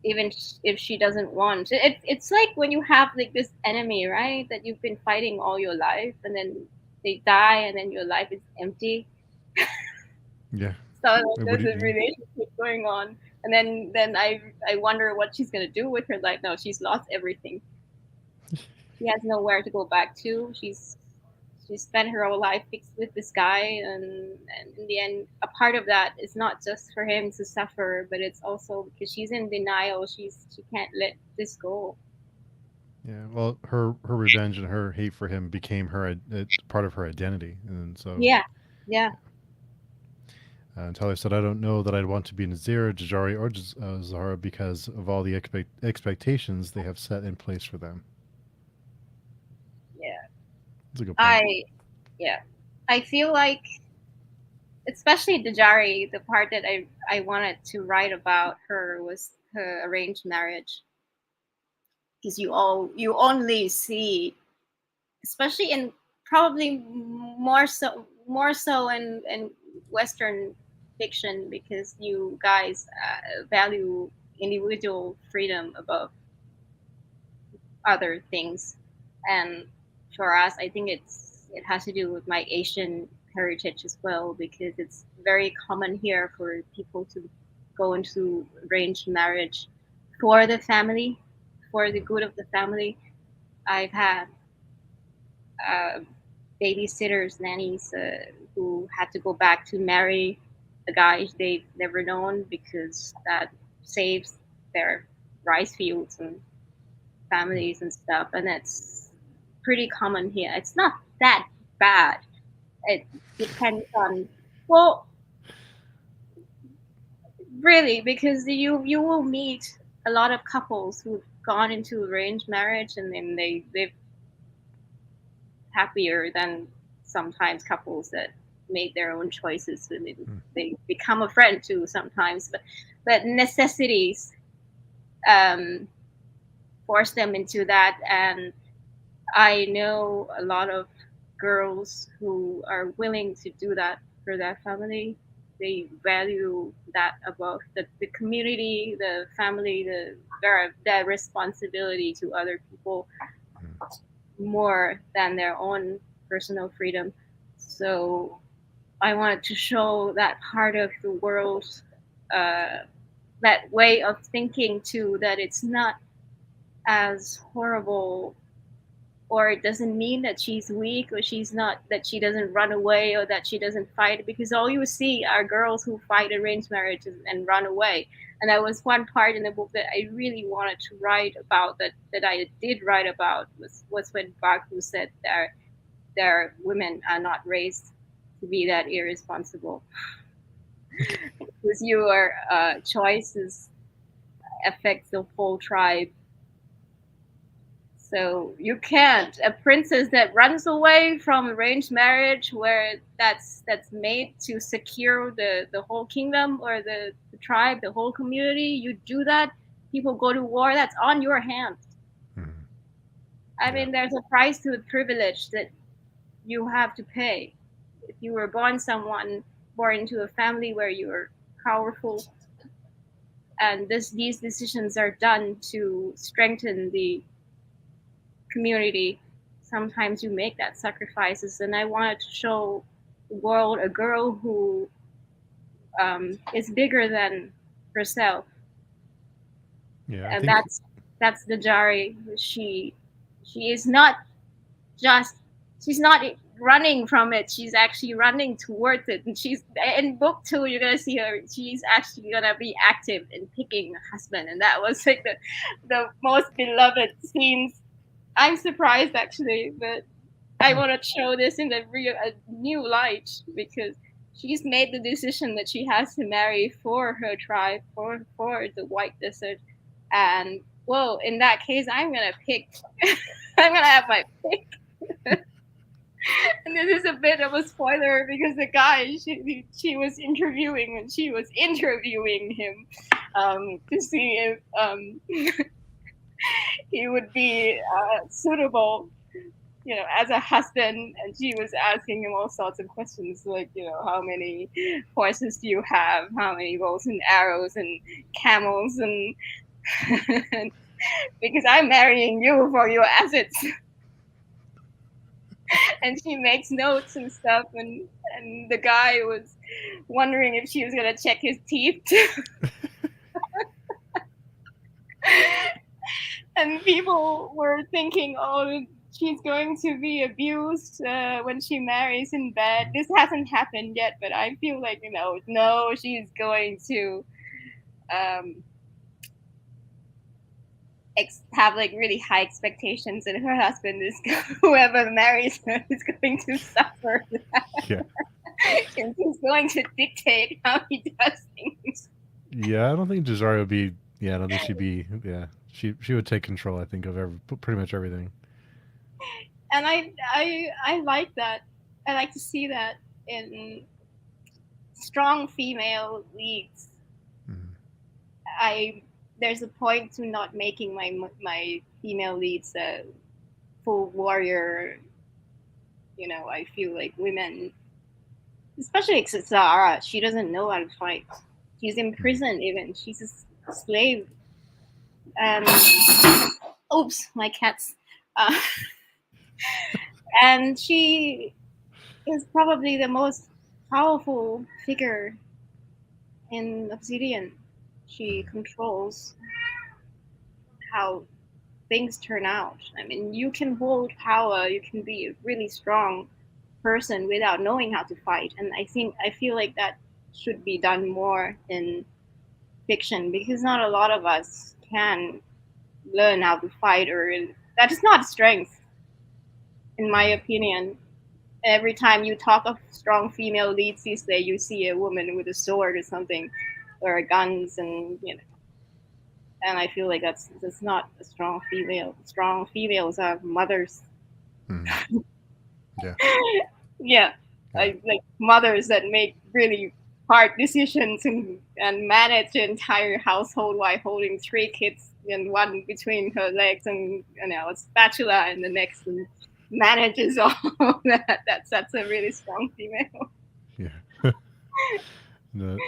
Speaker 2: even if she doesn't want it's like when you have like this enemy, right, that you've been fighting all your life, and then they die, and then your life is empty.
Speaker 1: Yeah.
Speaker 2: So like,
Speaker 1: What
Speaker 2: there's
Speaker 1: do
Speaker 2: a
Speaker 1: you?
Speaker 2: relationship going on, and then I wonder what she's gonna do with her life now. She's lost everything. She has nowhere to go back to. She spent her whole life fixed with this guy, and in the end, a part of that is not just for him to suffer, but it's also because she's in denial. She can't let this go.
Speaker 1: Yeah. Well, her revenge and her hate for him became part of her identity, and so
Speaker 2: Yeah, yeah,
Speaker 1: Tyler said, "I don't know that I'd want to be Nazir, Jajari, or Zahara because of all the expectations they have set in place for them."
Speaker 2: yeah.
Speaker 1: That's a good point.
Speaker 2: I yeah. I feel like, especially Dajari, the part that I wanted to write about her was her arranged marriage, because you only see, especially in, probably more so in Western fiction, because you guys value individual freedom above other things, and for us, I think it has to do with my Asian heritage as well, because it's very common here for people to go into arranged marriage for the family, for the
Speaker 1: Mm.
Speaker 2: good of the family. I've had uh, babysitters, nannies who had to go back to marry a guy they've never known because that saves their rice fields and
Speaker 1: Mm.
Speaker 2: families and stuff. And it's pretty common here. It's not that bad. It depends on, well, really, because you will meet a lot of couples who've gone into arranged marriage, and then they live happier than sometimes couples that made their own choices, and
Speaker 1: Mm.
Speaker 2: they become a friend too sometimes, but necessities um, force them into that. And I know a lot of girls who are willing to do that for their family. They value that above the community, the family, their responsibility to other people
Speaker 1: Mm.
Speaker 2: more than their own personal freedom. So I wanted to show that part of the world, uh, that way of thinking too, that it's not as horrible, or it doesn't mean that she's weak, or she's not, that she doesn't run away, or that she doesn't fight, because all you see are girls who fight arranged marriages and run away. And that was one part in the book that I really wanted to write about, that I did write about, was when Baku said their women are not raised to be that irresponsible, because your choices affect the whole tribe. So you can't a princess that runs away from arranged marriage where that's made to secure the whole kingdom or the tribe, the whole community. You do that, people go to war. That's on your hands.
Speaker 1: Mhm.
Speaker 2: I
Speaker 1: Yeah.
Speaker 2: mean, there's a price to the privilege that you have to pay. If you were born into a family where you're powerful, and these decisions are done to strengthen the community, sometimes you make that sacrifices. And I wanted to show the world a girl who is bigger than herself,
Speaker 1: Yeah. I
Speaker 2: and
Speaker 1: think.
Speaker 2: that's the Jari. She is not just she's not running from it. She's actually running towards it. And she's in book two. You're gonna see her. She's actually gonna be active in picking a husband, and that was like the most beloved scenes. I'm surprised actually, but I want to show this in a new light because she's made the decision that she has to marry for her tribe, for the White Desert, and well, in that case, I'm gonna pick. I'm gonna have my pick. And this is a bit of a spoiler because the guy she was interviewing and she was interviewing him to see if he would be suitable, as a husband. And she was asking him all sorts of questions like, how many horses do you have? How many bows and arrows and camels? And because I'm marrying you for your assets. And she makes notes and stuff. And the guy was wondering if she was going to check his teeth. And people were thinking, oh, she's going to be abused when she marries in bed. This hasn't happened yet, but I feel like, no, she's going to um, have like really high expectations, and her husband is whoever marries her is going to suffer.
Speaker 1: Yeah.
Speaker 2: And he's going to dictate how he does things.
Speaker 1: Yeah. I don't think Jazari would be. Yeah. I don't think she'd be. Yeah. She would take control. I think of pretty much everything.
Speaker 2: And I like that. I like to see that in strong female leads.
Speaker 1: Mhm.
Speaker 2: I There's a point to not making my female leads a full warrior. I feel like women, especially Zara, she doesn't know how to fight. She's in
Speaker 1: Mhm.
Speaker 2: prison even. She's a slave. And oops, my cats. Uh, and she is probably the most powerful figure in Obsidian. She
Speaker 1: Mhm.
Speaker 2: controls how things turn out. I mean, you can hold power, you can be a really strong person without knowing how to fight. And I feel like that should be done more in fiction because not a lot of us can learn how to fight, or that is not strength, in my
Speaker 1: Mhm.
Speaker 2: opinion. Every time you talk of strong female leads these days, you see a woman with a sword or something, or guns, and I feel like that's not a strong female. Strong females are mothers.
Speaker 1: Mhm. Yeah.
Speaker 2: Yeah,
Speaker 1: Yeah.
Speaker 2: like mothers that make really hard decisions and manage the entire household while holding three kids and one between her legs and a spatula in the next, and manages all that. That's a really strong female.
Speaker 1: Yeah.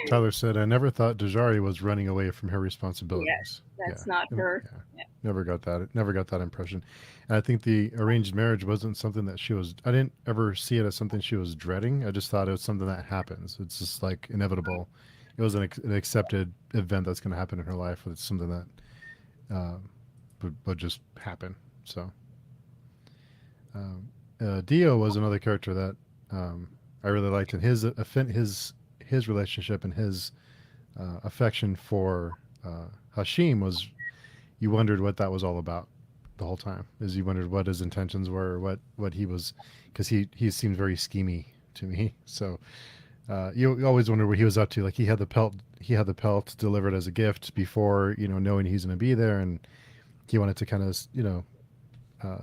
Speaker 1: Tyler said, "I never thought Dajari was running away from her
Speaker 2: Yeah,
Speaker 1: responsibilities." Yeah,
Speaker 2: that's not her.
Speaker 1: yeah,
Speaker 2: Yeah.
Speaker 1: never got that. Never got that impression. And I think the arranged marriage wasn't something that she was. I didn't ever see it as something she was dreading. I just thought it was something that happens. It's just like inevitable. It was an accepted event that's going to happen in her life. It's something that would just happen. So Dio was another character that I really liked, and his relationship and his affection for Hashim was, you wondered what that was all about the whole time. Is you wondered what his intentions were, or what he was, because he seemed very schemy to me. So you always wonder what he was up to. Like he had the pelt delivered as a gift before, knowing he's going to be there, and he wanted to kind of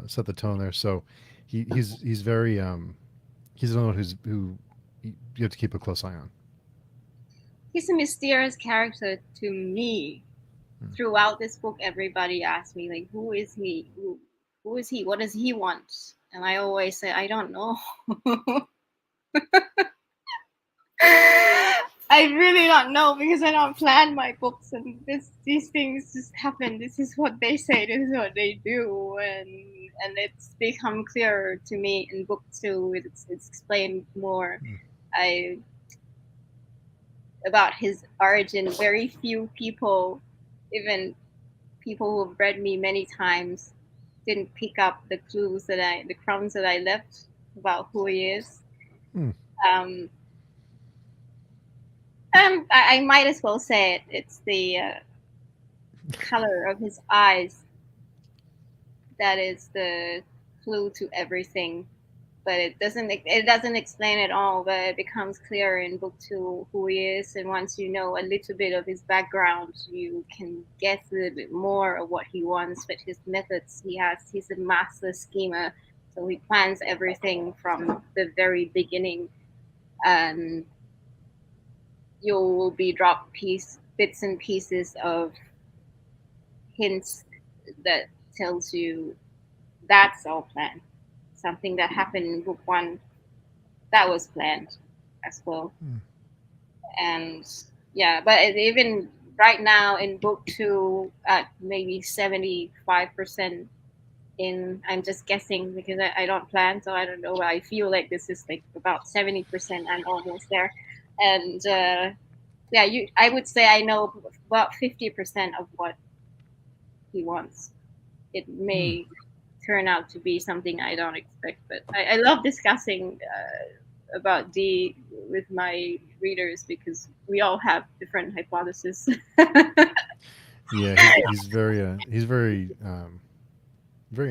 Speaker 1: set the tone there. So he's very he's another one who you have to keep a close eye on.
Speaker 2: He's a mysterious character to me.
Speaker 1: Hmm.
Speaker 2: Throughout this book, everybody asks me like, "Who is he? Who is he? What does he want?" And I always say, "I don't know." I really don't know because I don't plan my books, and these things just happen. This is what they say. This is what they do, and it's become clearer to me in book 2. It's explained more.
Speaker 1: Hmm.
Speaker 2: I About his origin. Very few people, even people who've read me many times, didn't pick up the crumbs that I left about who he is.
Speaker 1: Hmm.
Speaker 2: Um, I might as well say it. It's the color of his eyes that is the clue to everything. But it doesn't explain it all. But it becomes clear in book 2 who he is, and once you know a little bit of his background, you can guess a little bit more of what he wants. But his methods, he's a master schemer, so he plans everything from the very beginning. And you will be dropped bits and pieces of hints that tells you that's all planned. Something that happened in book 1 that was planned as well.
Speaker 1: Hmm.
Speaker 2: And yeah, but even right now in book 2, at maybe 75% in, I'm just guessing because I don't plan, so I don't know. I feel like this is like about 70%. I'm almost there. And yeah, I would say I know about 50% of what he wants. It
Speaker 1: Hmm.
Speaker 2: may turn out to be something I don't expect, but I love discussing about D with my readers because we all have different hypotheses.
Speaker 1: Yeah, he's very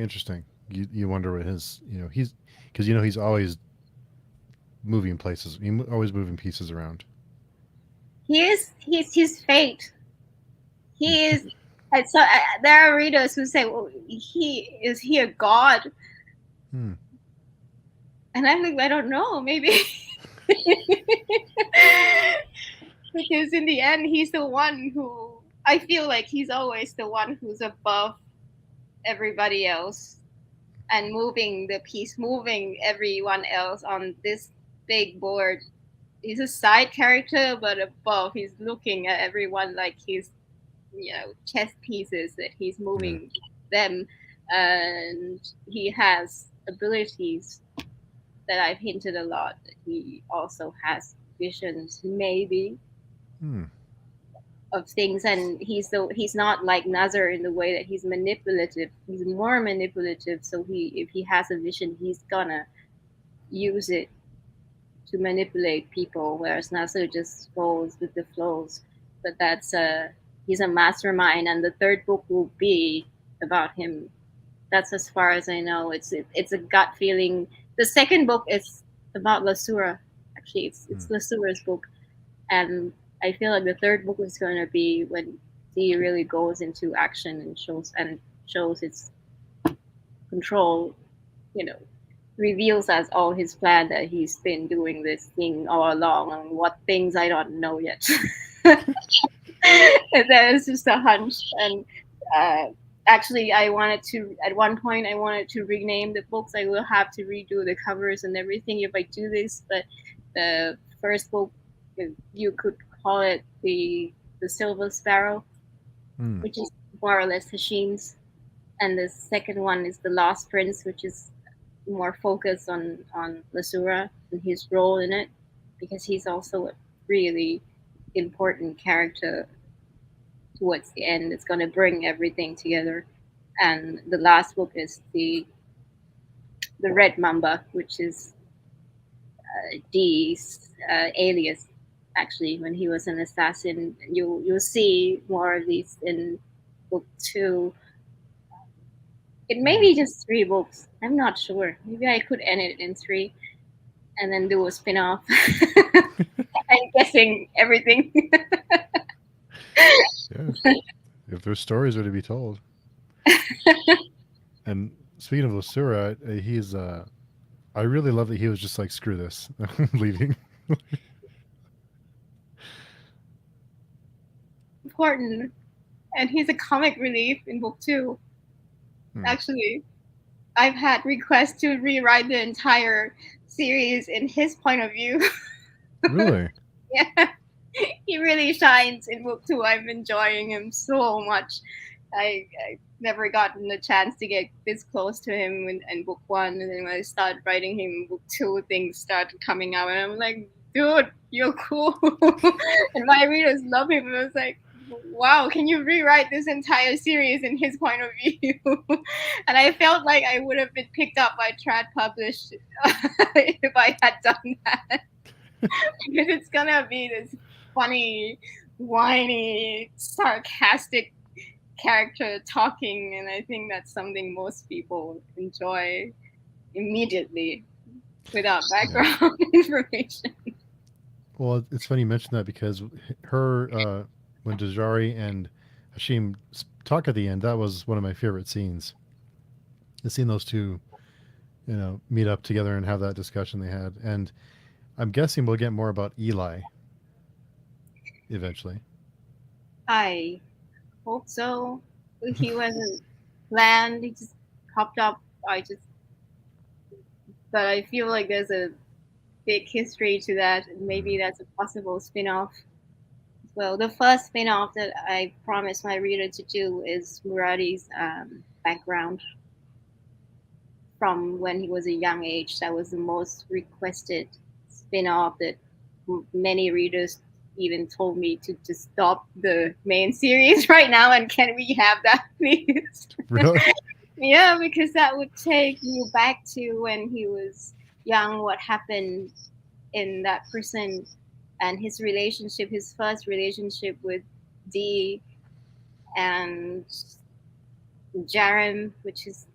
Speaker 1: interesting. You wonder what his he's because he's always moving places. Always moving pieces around.
Speaker 2: He's his fate. He is. And so there are readers who say, "Well, he a god?"
Speaker 1: Hmm.
Speaker 2: And I'm like, I don't know, maybe. Because in the end, he's the one who I feel like he's always the one who's above everybody else and moving everyone else on this big board. He's a side character, but above, he's looking at everyone like he's, chess pieces that he's
Speaker 1: Yeah.
Speaker 2: moving them, and he has abilities that I've hinted a lot. That he also has visions, maybe,
Speaker 1: Hmm.
Speaker 2: of things, and he's not like Nazir in the way that he's manipulative. He's more manipulative. So if he has a vision, he's gonna use it to manipulate people, whereas Nazir just goes with the flows. But he's a mastermind, and the third book will be about him. That's as far as I know. It's a gut feeling. The second book is about Lasura. Actually,
Speaker 1: Hmm.
Speaker 2: it's Lasura's book, and I feel like the third book is going to be when he really goes into action and shows its control. You know, reveals us all his plan that he's been doing this thing all along, and what things I don't know yet. That is just a hunch. And uh, actually, I wanted to at one point I wanted to rename the books. I will have to redo the covers and everything if I do this. But the first book, you could call it the Silver Sparrow,
Speaker 1: Hmm.
Speaker 2: which is more or less Hashim's, and the second one is the Lost Prince, which is more focused on Lasura and his role in it, because he's also a really important character towards the end. It's going to bring everything together. And the last book is the Red Mamba, which is Dee's alias. Actually, when he was an assassin, you'll see more of these in book 2. It may
Speaker 1: Hmm.
Speaker 2: be just 3 books. I'm not sure. Maybe I could end it in 3 and then do a spin-off. I'm guessing everything.
Speaker 1: Yeah. If there's stories are to be told. And speaking of Lasura, he's I really love that he was just like, screw this, I'm leaving.
Speaker 2: Important, and he's a comic relief in book two.
Speaker 1: Hmm.
Speaker 2: Actually, I've had requests to rewrite the entire series in his point of view.
Speaker 1: Really?
Speaker 2: Yeah, he really shines in book two. I'm enjoying him so much. I never gotten a chance to get this close to him in book one, and then when I started writing him in book two, things started coming out, and I'm like, dude, you're cool, and my readers love him. And I was like, wow, can you rewrite this entire series in his point of view? And I felt like I would have been picked up by Trad Published if I had done that, because it's gonna be this funny, whiny, sarcastic character talking, and I think that's something most people enjoy immediately without
Speaker 1: Yeah.
Speaker 2: background information.
Speaker 1: Well, it's funny you mention that because her when Dajari and Hashim talk at the end, that was one of my favorite scenes. The scene those two, meet up together and have that discussion they had, and I'm guessing we'll get more about Eli eventually.
Speaker 2: I hope so. He wasn't planned, he just popped up. But I feel like there's a big history to that, and maybe that's a possible spin off. Well, the first spin off that I promised my reader to do is Muradi's background from when he was a young age. That was the most requested spin-off that many readers even told me to stop the main series right now, and can we have that please?
Speaker 1: Really?
Speaker 2: Yeah, because that would take you back to when he was young, what happened in that prison, and his first relationship with Dee, and Jerem, which is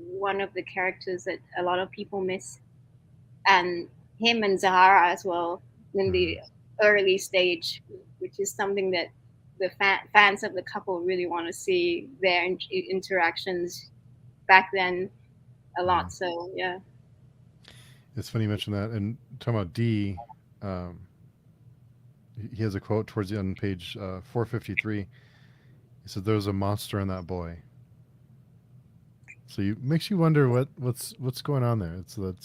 Speaker 2: one of the characters that a lot of people miss, and him and Zahara as well in
Speaker 1: Hmm.
Speaker 2: the early stage, which is something that the fans of the couple really want to see their interactions back then a
Speaker 1: Yeah.
Speaker 2: lot. So yeah,
Speaker 1: It's funny you mention that. And talking about D, um, he has a quote towards the end, page 453. He said, "There was a monster in that boy." So you makes you wonder what's going on there. That's the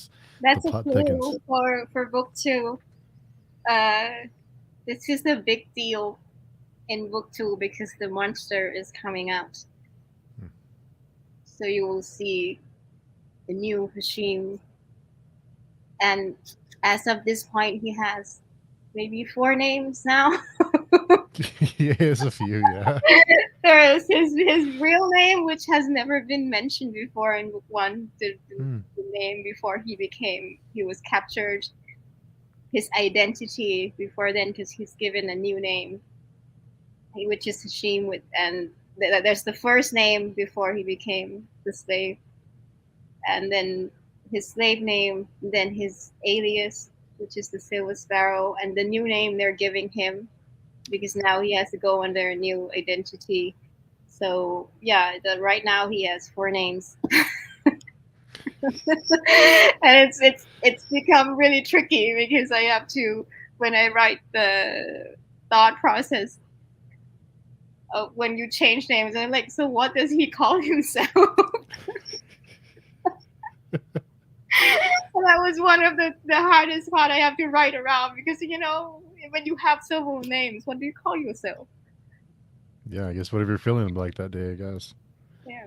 Speaker 2: that's a
Speaker 1: plot thickens.
Speaker 2: clue for book two. Uh, this is a big deal in book two because the monster is coming out.
Speaker 1: Hmm.
Speaker 2: So you will see the new Hashim, and as of this point, he has maybe four names now.
Speaker 1: He has a few, yeah.
Speaker 2: There is his real name, which has never been mentioned before in book one.
Speaker 1: Hmm.
Speaker 2: The name before he was captured. His identity before then, because he's given a new name, which is Hashim. And there's the first name before he became the slave, and then his slave name, then his alias, which is the Silver Sparrow, and the new name they're giving him because now he has to go under a new identity. So yeah, right now he has four names, and it's become really tricky because I have to, when I write the thought process of when you change names, I'm like, so what does he call himself? And that was one of the hardest part I have to write around because when you have several names, what do you call yourself?
Speaker 1: Yeah, I guess whatever you're feeling like that day, I guess.
Speaker 2: Yeah,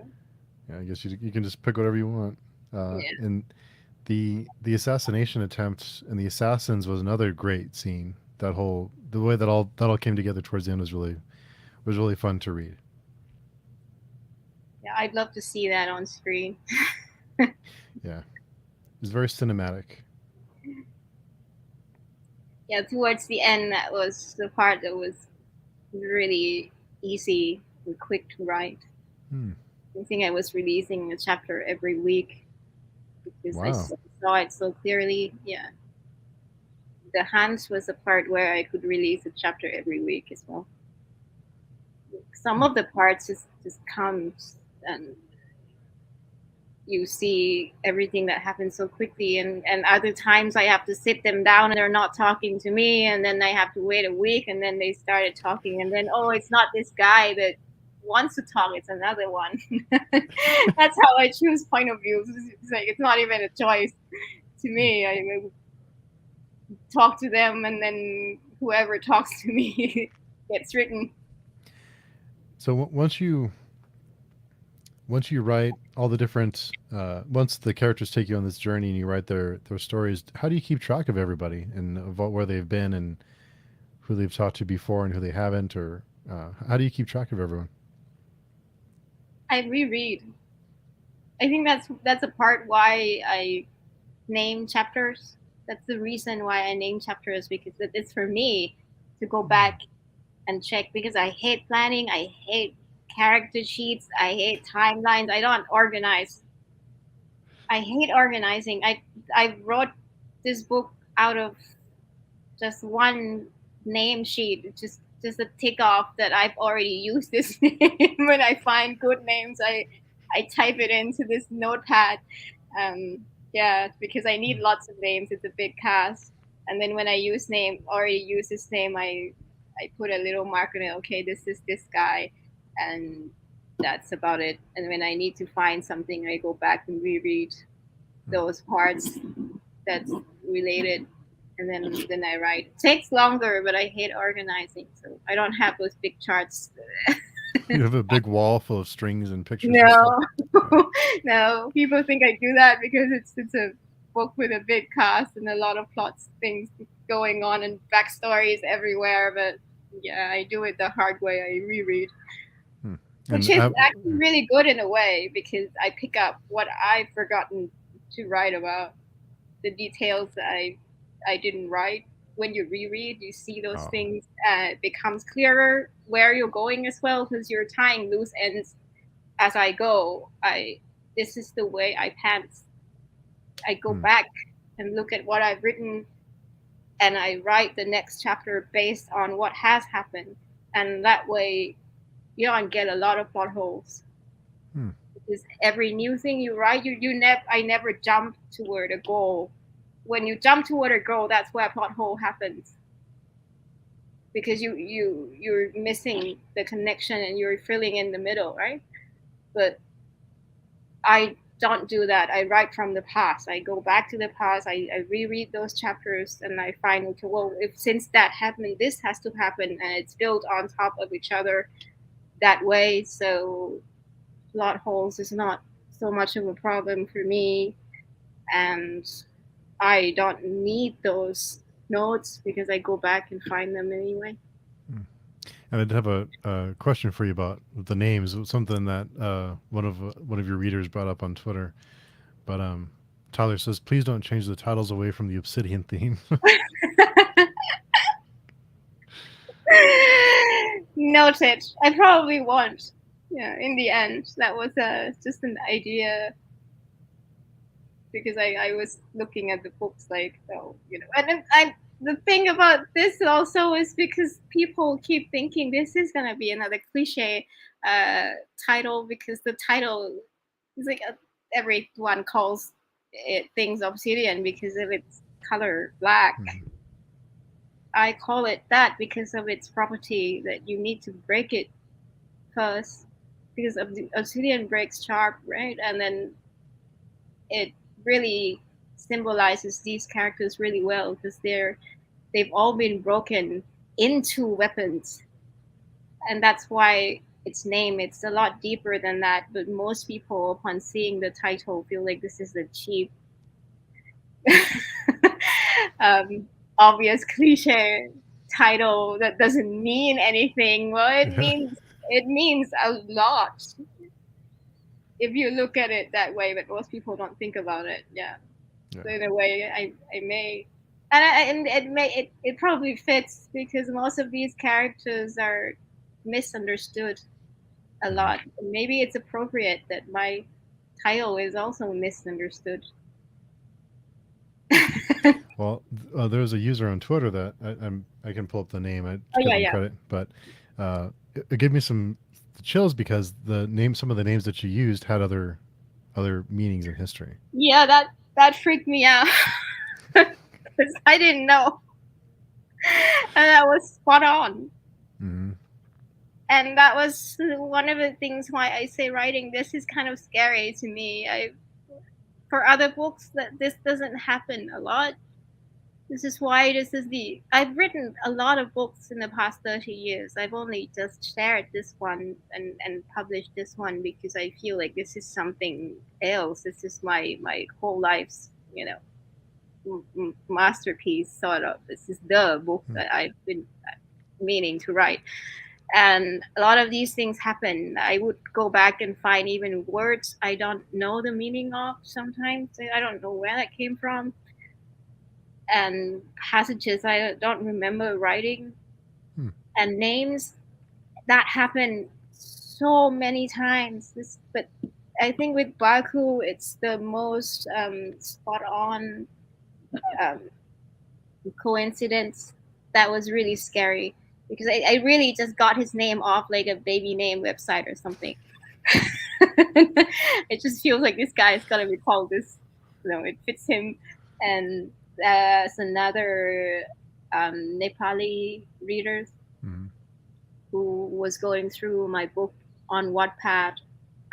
Speaker 1: Yeah, I guess you can just pick whatever you want.
Speaker 2: yeah,
Speaker 1: And the assassination attempt and the assassins was another great scene. The way that all came together towards the end was really fun to read.
Speaker 2: yeah. I'd love to see that on screen.
Speaker 1: Yeah, it was very cinematic.
Speaker 2: Yeah, towards the end, that was the part that was really easy and quick to write.
Speaker 1: Hmm.
Speaker 2: I think I was releasing a chapter every week because I
Speaker 1: Wow.
Speaker 2: saw it so clearly. Yeah, the Hans was a part where I could release a chapter every week as well. Some
Speaker 1: Hmm.
Speaker 2: of the parts just comes, and you see everything that happens so quickly, and other times I have to sit them down and they're not talking to me, and then I have to wait a week, and then they started talking, and then, oh, it's not this guy that wants to talk, it's another one. That's how I choose point of views. It's like it's not even a choice to me. I talk to them, and then whoever talks to me gets written.
Speaker 1: So once you write all the different once the characters take you on this journey and you write their stories, how do you keep track of everybody and of where they've been and who they've talked to before and who they haven't, or how do you keep track of everyone?
Speaker 2: I reread. I think that's a part why I name chapters. That's the reason why I name chapters, because it's for me to go back and check, because I hate planning, I hate character sheets, I hate timelines. I don't organize. I hate organizing. I wrote this book out of just one name sheet. It's just a tick off that I've already used this name. When I find good names, I type it into this notepad. Yeah, because I need lots of names. It's a big cast, and then when I already use this name, I put a little mark on it. Okay, this is this guy, and that's about it. And when I need to find something, I go back and reread those parts that's related, and then I write. It takes longer, but I hate organizing, so I don't have those big charts.
Speaker 1: You have a big wall full of strings and pictures and stuff.
Speaker 2: No, no. People think I do that because it's a book with a big cast and a lot of plots, things going on, and backstories everywhere. But yeah, I do it the hard way. I reread,
Speaker 1: Hmm.
Speaker 2: which
Speaker 1: And
Speaker 2: is actually really good in a way, because I pick up what I've forgotten to write about, the details that I didn't write. When you reread, you see those
Speaker 1: oh,
Speaker 2: things. It becomes clearer where you're going as well, because you're tying loose ends as I go. I This is the way I pants. I go
Speaker 1: hmm.
Speaker 2: back and look at what I've written, and I write the next chapter based on what has happened, and that way you don't get a lot of plot holes.
Speaker 1: Hmm.
Speaker 2: Because every new thing you write, I never jump toward a goal. When you jump toward a goal, that's where a plot hole happens, because you're missing the connection and you're filling in the middle, right? But I don't do that. I write from the past. I go back to the past. I reread those chapters, and I find, okay, well, if since that happened, this has to happen, and it's built on top of each other that way. So plot holes is not so much of a problem for me, and I don't need those notes because I go back and find them anyway.
Speaker 1: And I did have a question for you about the names. It was something that one of your readers brought up on Twitter. But Tyler says, please don't change the titles away from the Obsidian theme.
Speaker 2: Noted. I probably won't. Yeah, in the end, that was just an idea, because I was looking at the books, like, so, and then the thing about this also is because people keep thinking this is gonna be another cliche uh, title, because the title is like everyone calls it things Obsidian because of its color black.
Speaker 1: Mhm.
Speaker 2: I call it that because of its property that you need to break it first, because Obsidian breaks sharp, right? And then it really symbolizes these characters really well, because they've all been broken into weapons, and that's why its name, it's a lot deeper than that. But most people, upon seeing the title, feel like this is a cheap um, obvious cliche title that doesn't mean anything. Well,
Speaker 1: Yeah.
Speaker 2: it means a lot if you look at it that way, but most people don't think about it. Yeah.
Speaker 1: Yeah.
Speaker 2: So in a way, I may, and it probably fits, because most of these characters are misunderstood a
Speaker 1: Mhm.
Speaker 2: lot. Maybe it's appropriate that my title is also misunderstood. Oh
Speaker 1: Well, there's a user on Twitter that I can pull up the name. I give
Speaker 2: yeah,
Speaker 1: them
Speaker 2: yeah.
Speaker 1: credit, but it gave me some chills because some of the names that you used had other other meanings in history.
Speaker 2: Yeah, that freaked me out because I didn't know, and that was spot on.
Speaker 1: Mm-hmm.
Speaker 2: And that was one of the things why I say writing this is kind of scary to me. For other books that this doesn't happen a lot. This is why I've written a lot of books in the past 30 years. I've only just shared this one and published this one because I feel like this is something else. This is my whole life's, masterpiece, sort of. This is the book that I've been meaning to write. And a lot of these things happen. I would go back and find even words I don't know the meaning of sometimes. I don't know where that came from. And passages I don't remember writing, and names that happen so many times. But I think with Baku, it's the most spot on um, coincidence that was really scary because I really just got his name off like a baby name website or something. It just feels like this guy is gonna be called this. It fits him. And there's another Nepali reader who was going through my book on Wattpad,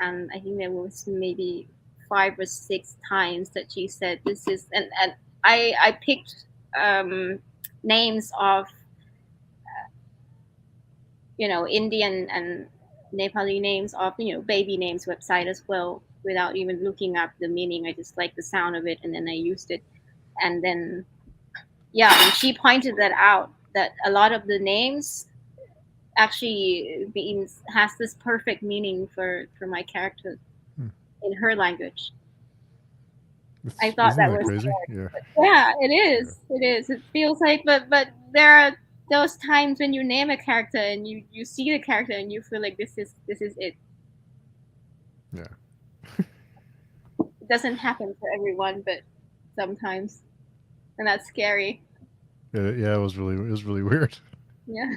Speaker 2: and I think there was maybe 5 or 6 times that she said this is, and I picked names of Indian and Nepali names of baby names website as well without even looking up the meaning. I just liked the sound of it and then I used it. And then and she pointed that out, that a lot of the names actually has this perfect meaning for my character in her language. I thought
Speaker 1: Isn't
Speaker 2: that
Speaker 1: that
Speaker 2: was
Speaker 1: crazy?
Speaker 2: scary.
Speaker 1: Yeah.
Speaker 2: Yeah, it is. It is. It feels like, but there are those times when you name a character and you see the character and you feel like this is it.
Speaker 1: Yeah.
Speaker 2: It doesn't happen for everyone, but sometimes, and that's scary.
Speaker 1: Yeah, it was really weird.
Speaker 2: Yeah.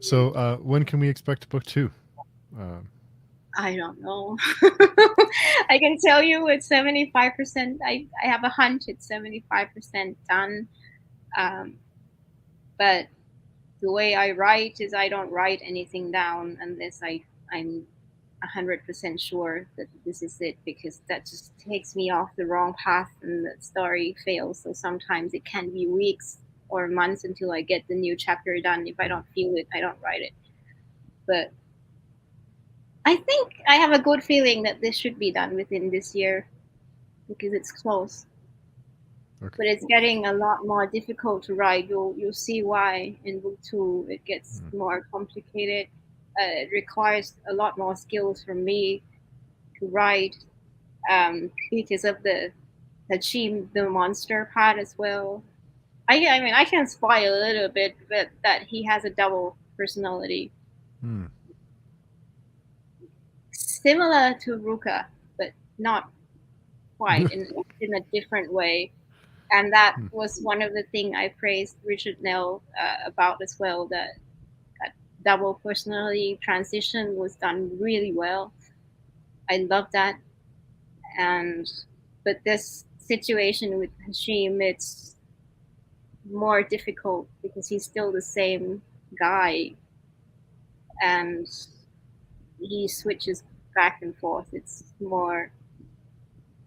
Speaker 1: So, when can we expect book 2?
Speaker 2: I don't know. I can tell you it's 75%. I have a hunch it's 75% done. But the way I write is I don't write anything down unless I'm 100% sure that this is it, because that just takes me off the wrong path and the story fails. So sometimes it can be weeks or months until I get the new chapter done. If I don't feel it, I don't write it. But I think I have a good feeling that this should be done within this year because it's close.
Speaker 1: Okay.
Speaker 2: But it's getting a lot more difficult to write. You'll see why in book 2 it gets more complicated. It requires a lot more skills from me to write because of the the monster part as well. I mean I can spoil a little bit, but that he has a double personality, similar to Ruka, but not quite in a different way. And that was one of the things I praised Richard Nell about as well. That double personality transition was done really well. I love that. And but this situation with Hashim, it's more difficult because he's still the same guy, and he switches back and forth. It's more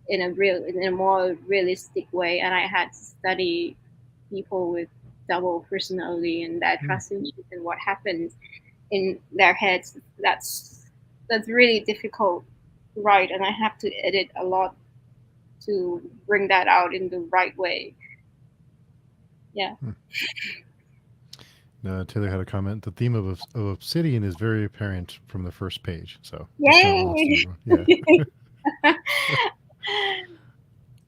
Speaker 2: in a more realistic way, and I had to study people with double personality and their transitions and what happens in their heads. That's really difficult to write, and I have to edit a lot to bring that out in the right way. Yeah.
Speaker 1: Taylor had a comment. The theme of Obsidian is very apparent from the first page, so it's not lost on
Speaker 2: Yay!
Speaker 1: everyone. Yeah.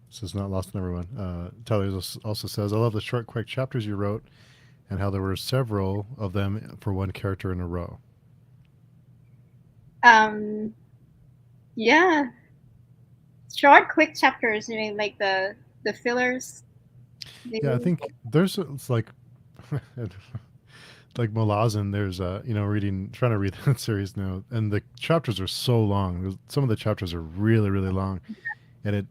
Speaker 1: So it's not lost on everyone. Taylor also says, I love the short, quick chapters you wrote and how there were several of them for one character in a row.
Speaker 2: Yeah. Short, quick chapters. You mean like the fillers?
Speaker 1: Yeah, I think it's like like Malazan, there's trying to read that series now, and the chapters are so long. Some of the chapters are really really long, and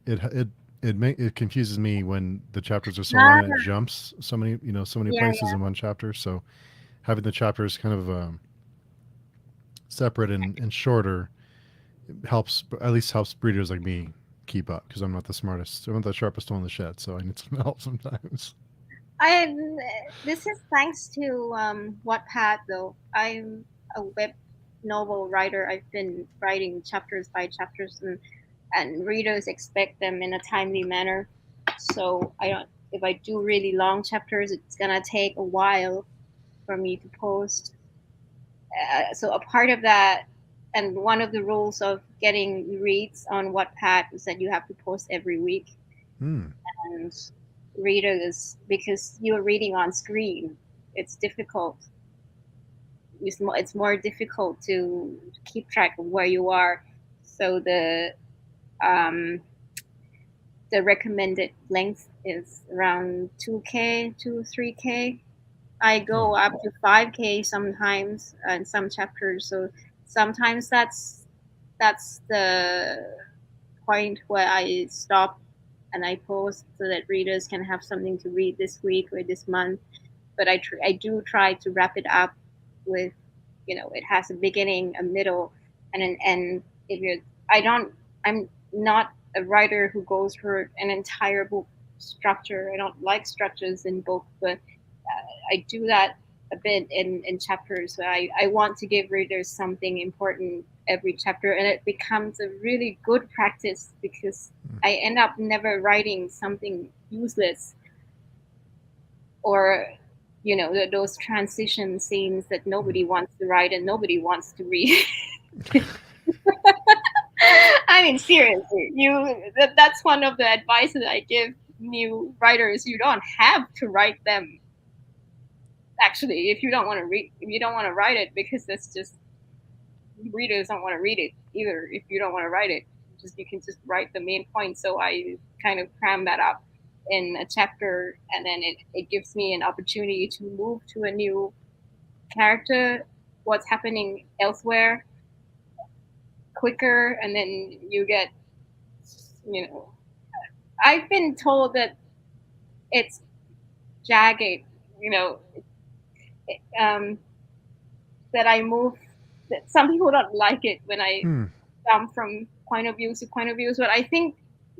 Speaker 1: it confuses me when the chapters are so long and it
Speaker 2: Ah,
Speaker 1: jumps so many
Speaker 2: yeah,
Speaker 1: places in one chapter. So having the chapters kind of separate and shorter helps, at least helps readers like me keep up because I'm not the smartest, I'm not the sharpest one in the shed, so I need some help sometimes.
Speaker 2: I this is thanks to Wattpad though. I'm a web novel writer. I've been writing chapters by chapters, and readers expect them in a timely manner. So I don't. If I do really long chapters, it's gonna take a while for me to post. So a part of that, and one of the rules of getting reads on Wattpad is that you have to post every week.
Speaker 1: Hmm.
Speaker 2: And readers, because you're reading on screen, it's difficult. It's more difficult to keep track of where you are. So um, the recommended length is around 2K to 3K. I
Speaker 1: Oh.
Speaker 2: go up to 5K sometimes in some chapters. So sometimes that's the point where I stop and I post so that readers can have something to read this week or this month. But I do try to wrap it up with, it has a beginning, a middle, and an end. If you, I don't, I'm not a writer who goes for an entire book structure. I don't like structures in book, but I do that a bit in chapters. So I want to give readers something important every chapter, and it becomes a really good practice because I end up never writing something useless or those transition scenes that nobody wants to write and nobody wants to read. I mean, seriously, that's one of the advice that I give new writers. You don't have to write them. Actually, if you don't want to read, if you don't want to write it, because that's just readers don't want to read it either. If you don't want to write it, just you can just write the main point. So I kind of cram that up in a chapter, and then it gives me an opportunity to move to a new character, what's happening elsewhere quicker, and then you get, you know, I've been told that it's jagged, you know, um, that I move, that some people don't like it when I
Speaker 1: Hmm.
Speaker 2: jump from point of views to point of views, but I think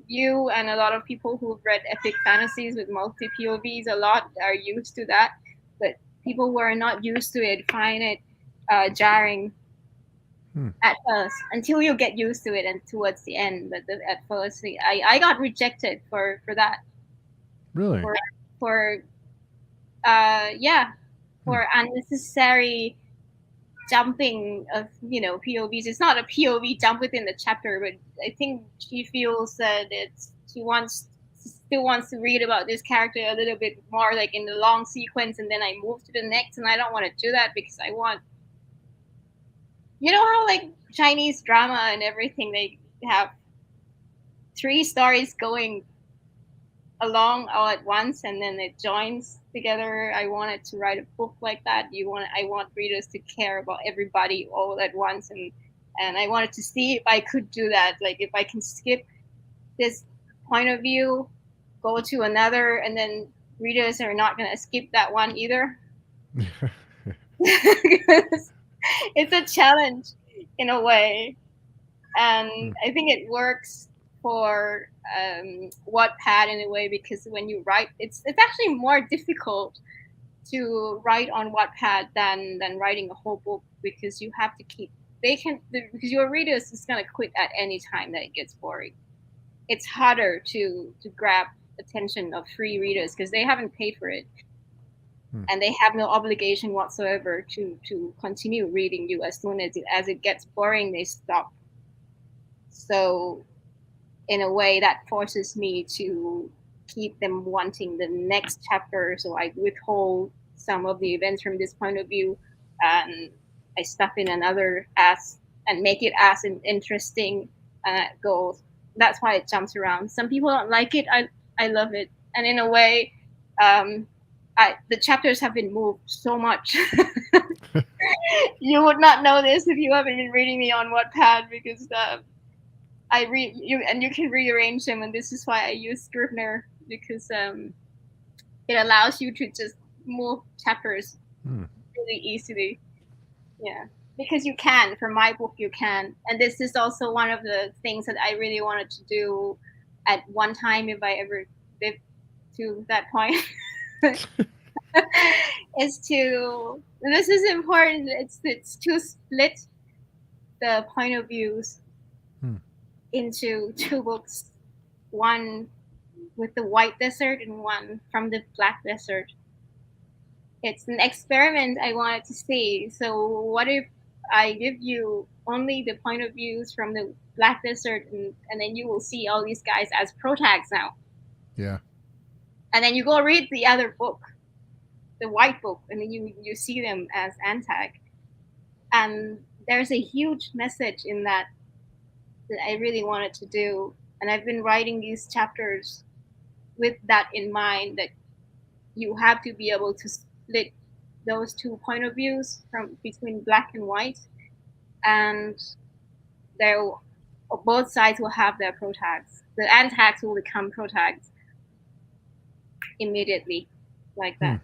Speaker 2: you and a lot of people who've read epic fantasies with multi POVs a lot are used to that, but people who are not used to it find it jarring
Speaker 1: Hmm.
Speaker 2: at first until you get used to it and towards the end. But at first, I got rejected for that,
Speaker 1: Really?
Speaker 2: for for yeah,
Speaker 1: Hmm.
Speaker 2: for unnecessary jumping of POVs. It's not a POV jump within the chapter, but I think she feels that she still wants to read about this character a little bit more, like in the long sequence, and then I move to the next, and I don't want to do that because I want, how like Chinese drama and everything, they have three stories going along all at once and then it joins together. I wanted to write a book like that. I want readers to care about everybody all at once, and I wanted to see if I could do that. Like if I can skip this point of view, go to another, and then readers are not going to skip that one either. Because it's a challenge in a way, and
Speaker 1: Hmm.
Speaker 2: I think it works for Wattpad in a way, because when you write, it's actually more difficult to write on Wattpad than writing a whole book, because you have to keep because your readers is gonna quit at any time that it gets boring. It's harder to grab attention of free readers because they haven't paid for it
Speaker 1: Hmm.
Speaker 2: and they have no obligation whatsoever to continue reading you. As soon as it gets boring, they stop. So in a way that forces me to keep them wanting the next chapter. So I withhold some of the events from this point of view, and I stuff in another as and make it as an interesting goal. That's why it jumps around. Some people don't like it. I love it, and in a way, um, the chapters have been moved so much. You would not know this if you haven't been reading me on Wattpad because I read you and you can rearrange them, and this is why I use Scrivener because it allows you to just move chapters really easily. Yeah, because you can. For my book, you can, and this is also one of the things that I really wanted to do at one time if I ever lived to that point. Is to this is important. It's to split the point of views into two books, one with the white desert and one from the black desert. It's an experiment I wanted to see. So what if I give you only the point of views from the black desert, and then you will see all these guys as protags now.
Speaker 1: Yeah.
Speaker 2: And then you go read the other book, the white book, and then you see them as antag. And there's a huge message in that I really wanted to do. And I've been writing these chapters with that in mind, that you have to be able to split those two point of views from between black and white, and there both sides will have their protags. The antags will become protags immediately, like that.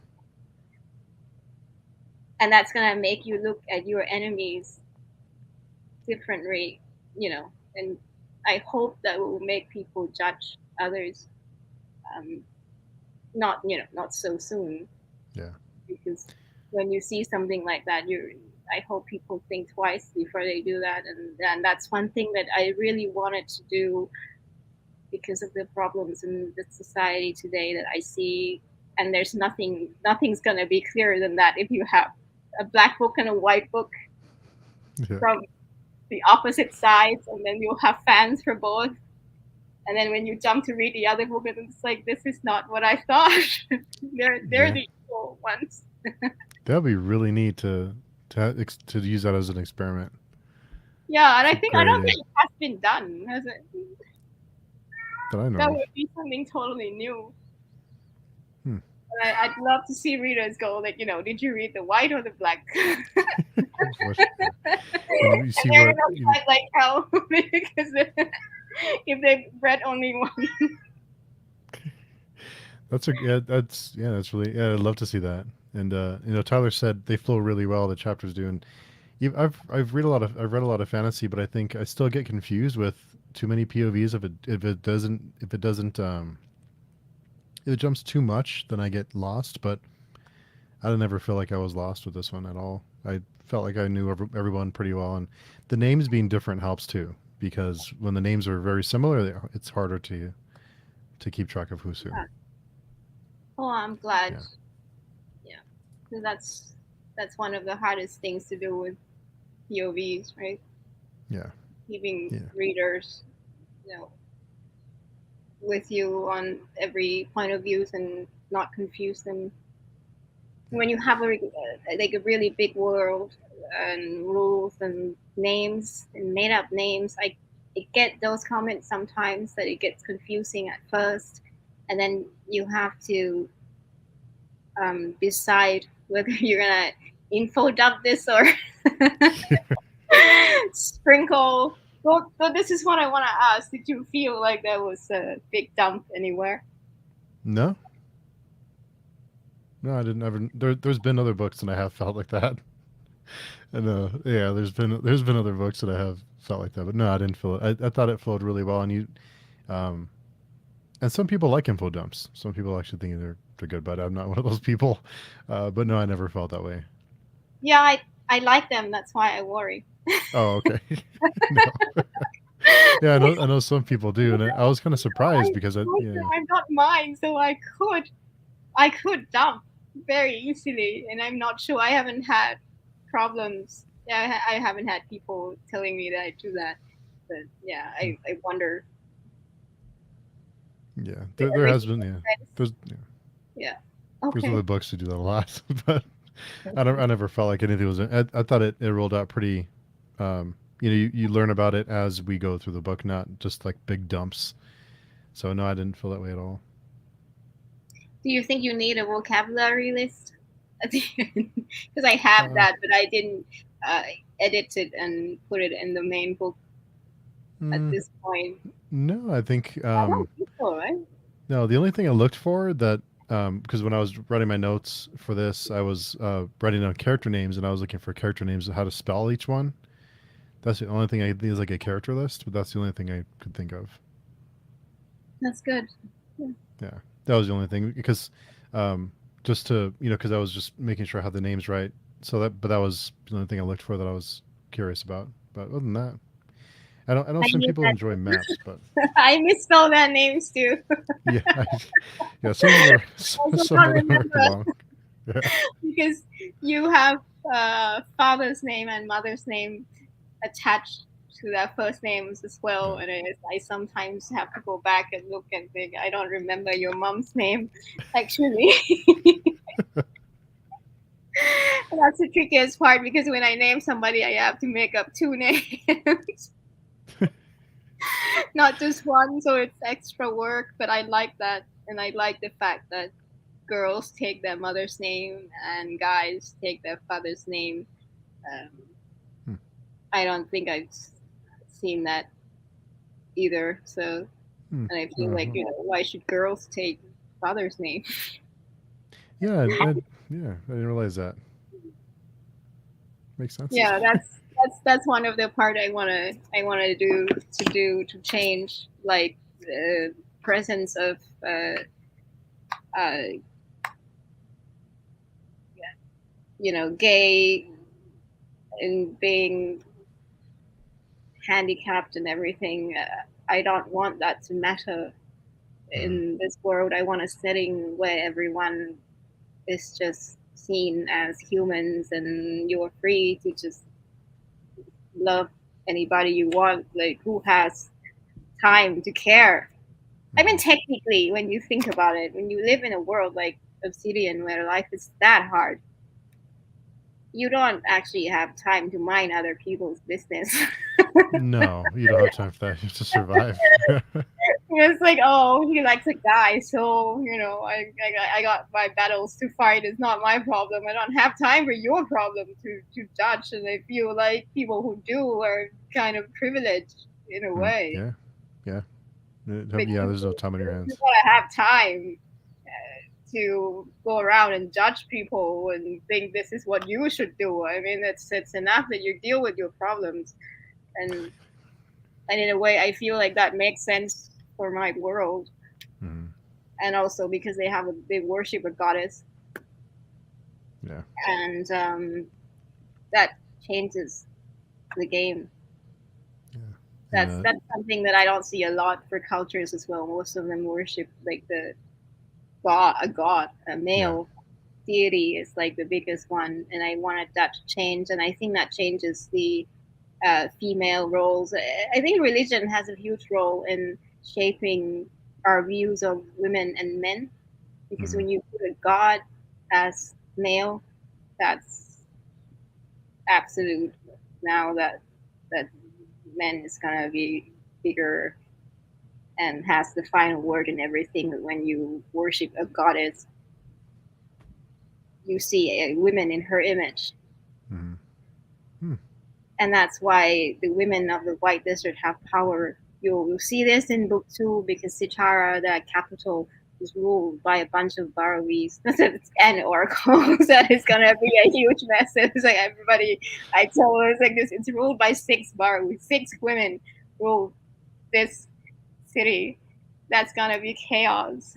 Speaker 2: And that's gonna make you look at your enemies differently, and I hope that will make people judge others not so soon.
Speaker 1: Yeah.
Speaker 2: Because when you see something like that, I hope people think twice before they do that, and that's one thing that I really wanted to do because of the problems in the society today that I see. And there's nothing's gonna be clearer than that if you have a black book and a white book from the opposite sides, and then you'll have fans for both. And then when you jump to read the other book, it's like, this is not what I thought. they're the evil ones.
Speaker 1: That'd be really neat to use that as an experiment.
Speaker 2: Yeah, and I don't think it has been done, has it?
Speaker 1: That I know.
Speaker 2: That would be something totally new. I'd love to see readers go like, did you read the white or the black?
Speaker 1: You see what,
Speaker 2: like hell because if they've read only one.
Speaker 1: That's really, I'd love to see that. And Tyler said they flow really well. The chapters do, and I've read a lot of fantasy, but I think I still get confused with too many POVs. If it jumps too much, then I get lost. But I didn't ever feel like I was lost with this one at all. I felt like I knew everyone pretty well, and the names being different helps too, because when the names are very similar, it's harder to keep track of who's who.
Speaker 2: Oh, I'm glad. Yeah, so that's one of the hardest things to do with POVs, right?
Speaker 1: Yeah.
Speaker 2: Keeping readers, with you on every point of views and not confuse them. When you have a really big world and rules and names and made up names, I get those comments sometimes that it gets confusing at first, and then you have to decide whether you're gonna info dump this or sprinkle. So this is what I want to ask. Did you feel like there was a big dump anywhere?
Speaker 1: No, I didn't ever. There's been other books and I have felt like that. And there's been other books that I have felt like that, but no, I didn't feel it. I thought it flowed really well, and and some people like info dumps. Some people actually think they're good, but I'm not one of those people. But no, I never felt that way.
Speaker 2: Yeah, I like them. That's why I worry.
Speaker 1: Oh, okay. Yeah, I know some people do, and I was kind of surprised because I'm
Speaker 2: not mine, so I could dump very easily, and I'm not sure. I haven't had problems. Yeah, I haven't had people telling me that I do that, but yeah, I wonder.
Speaker 1: Yeah, there has been. Yeah,
Speaker 2: yeah.
Speaker 1: Okay. There's other books who do that a lot, but I never felt like anything was. I thought it rolled out pretty. You learn about it as we go through the book, not just like big dumps. So no, I didn't feel that way at all.
Speaker 2: Do you think you need a vocabulary list at the end? Because I have
Speaker 1: Uh,
Speaker 2: that, but I didn't uh, edit it and put it in the main book at
Speaker 1: mm,
Speaker 2: this point.
Speaker 1: no, I think
Speaker 2: I don't think so, right?
Speaker 1: no. The only thing I looked for that because when I was writing my notes for this, I was writing down character names, and I was looking for character names and how to spell each one. That's the only thing I think is like a character list, but that's the only thing I could think of.
Speaker 2: That's good. Yeah.
Speaker 1: Yeah, that was the only thing because um, just to because I was just making sure I had the names right. So but that was the only thing I looked for that I was curious about. But other than that, I know
Speaker 2: I
Speaker 1: some
Speaker 2: miss
Speaker 1: people
Speaker 2: that.
Speaker 1: enjoy maps, but
Speaker 2: I misspell their names too.
Speaker 1: yeah, yeah, some of them are
Speaker 2: I
Speaker 1: some
Speaker 2: sometimes
Speaker 1: of them are
Speaker 2: remember
Speaker 1: long. Yeah,
Speaker 2: because you have father's name and mother's name attached to their first names as well,
Speaker 1: yeah.
Speaker 2: and I sometimes have to go back and look and think I don't remember your mom's name actually. That's the trickiest part because when I name somebody, I have to make up two names, not just one. So it's extra work, but I like that, and I like the fact that girls take their mother's name and guys take their father's name. Um,
Speaker 1: Hmm.
Speaker 2: I don't think I've seen that either. So,
Speaker 1: Hmm.
Speaker 2: and I feel like
Speaker 1: Well,
Speaker 2: why should girls take father's name?
Speaker 1: yeah, yeah, I didn't realize that. Makes sense.
Speaker 2: Yeah, that's one of the part I wanna do to change like the presence of uh, uh, gay and being handicapped and everything. I don't want that to matter
Speaker 1: Mhm.
Speaker 2: in this world. I want a setting where everyone is just seen as humans and you're free to just love anybody you want. Like, who has time to care? I mean,
Speaker 1: Mhm.
Speaker 2: technically, when you think about it, when you live in a world like Obsidian where life is that hard, you don't actually have time to mind other people's business.
Speaker 1: No, you don't have time for that. You have to survive.
Speaker 2: It's like, oh, he likes a guy, so I got my battles to fight. It's not my problem. I don't have time for your problem to judge. And I feel like people who do are kind of privileged in a
Speaker 1: Mm,
Speaker 2: way
Speaker 1: yeah, yeah,
Speaker 2: because
Speaker 1: yeah. There's no time on your
Speaker 2: you
Speaker 1: hands.
Speaker 2: gotta have time to go around and judge people and think this is what you should do. I mean, it's enough that you deal with your problems, and in a way, I feel like that makes sense for my world,
Speaker 1: Mhm.
Speaker 2: and also because they worship a goddess,
Speaker 1: Yeah,
Speaker 2: and that changes the game.
Speaker 1: yeah, and
Speaker 2: That's something that I don't see a lot for cultures as well. Most of them worship like a
Speaker 1: yeah,
Speaker 2: male deity is like the biggest one, and I wanted that to change, and I think that changes the female roles. I think religion has a huge role in shaping our views of women and men because
Speaker 1: hmm
Speaker 2: when you put a god as male, that's absolute now that men is gonna be bigger and has the final word in everything. When you worship a goddess, you see a women in her image,
Speaker 1: hmm hmm
Speaker 2: and that's why the women of the White Desert have power. You'll see this in book two because Sitara, the capital, is ruled by a bunch of Barawis and oracles. That is gonna be a huge mess. It's like everybody I tell her it's like this. It's ruled by six Barawis, six women rule this city. That's gonna be chaos.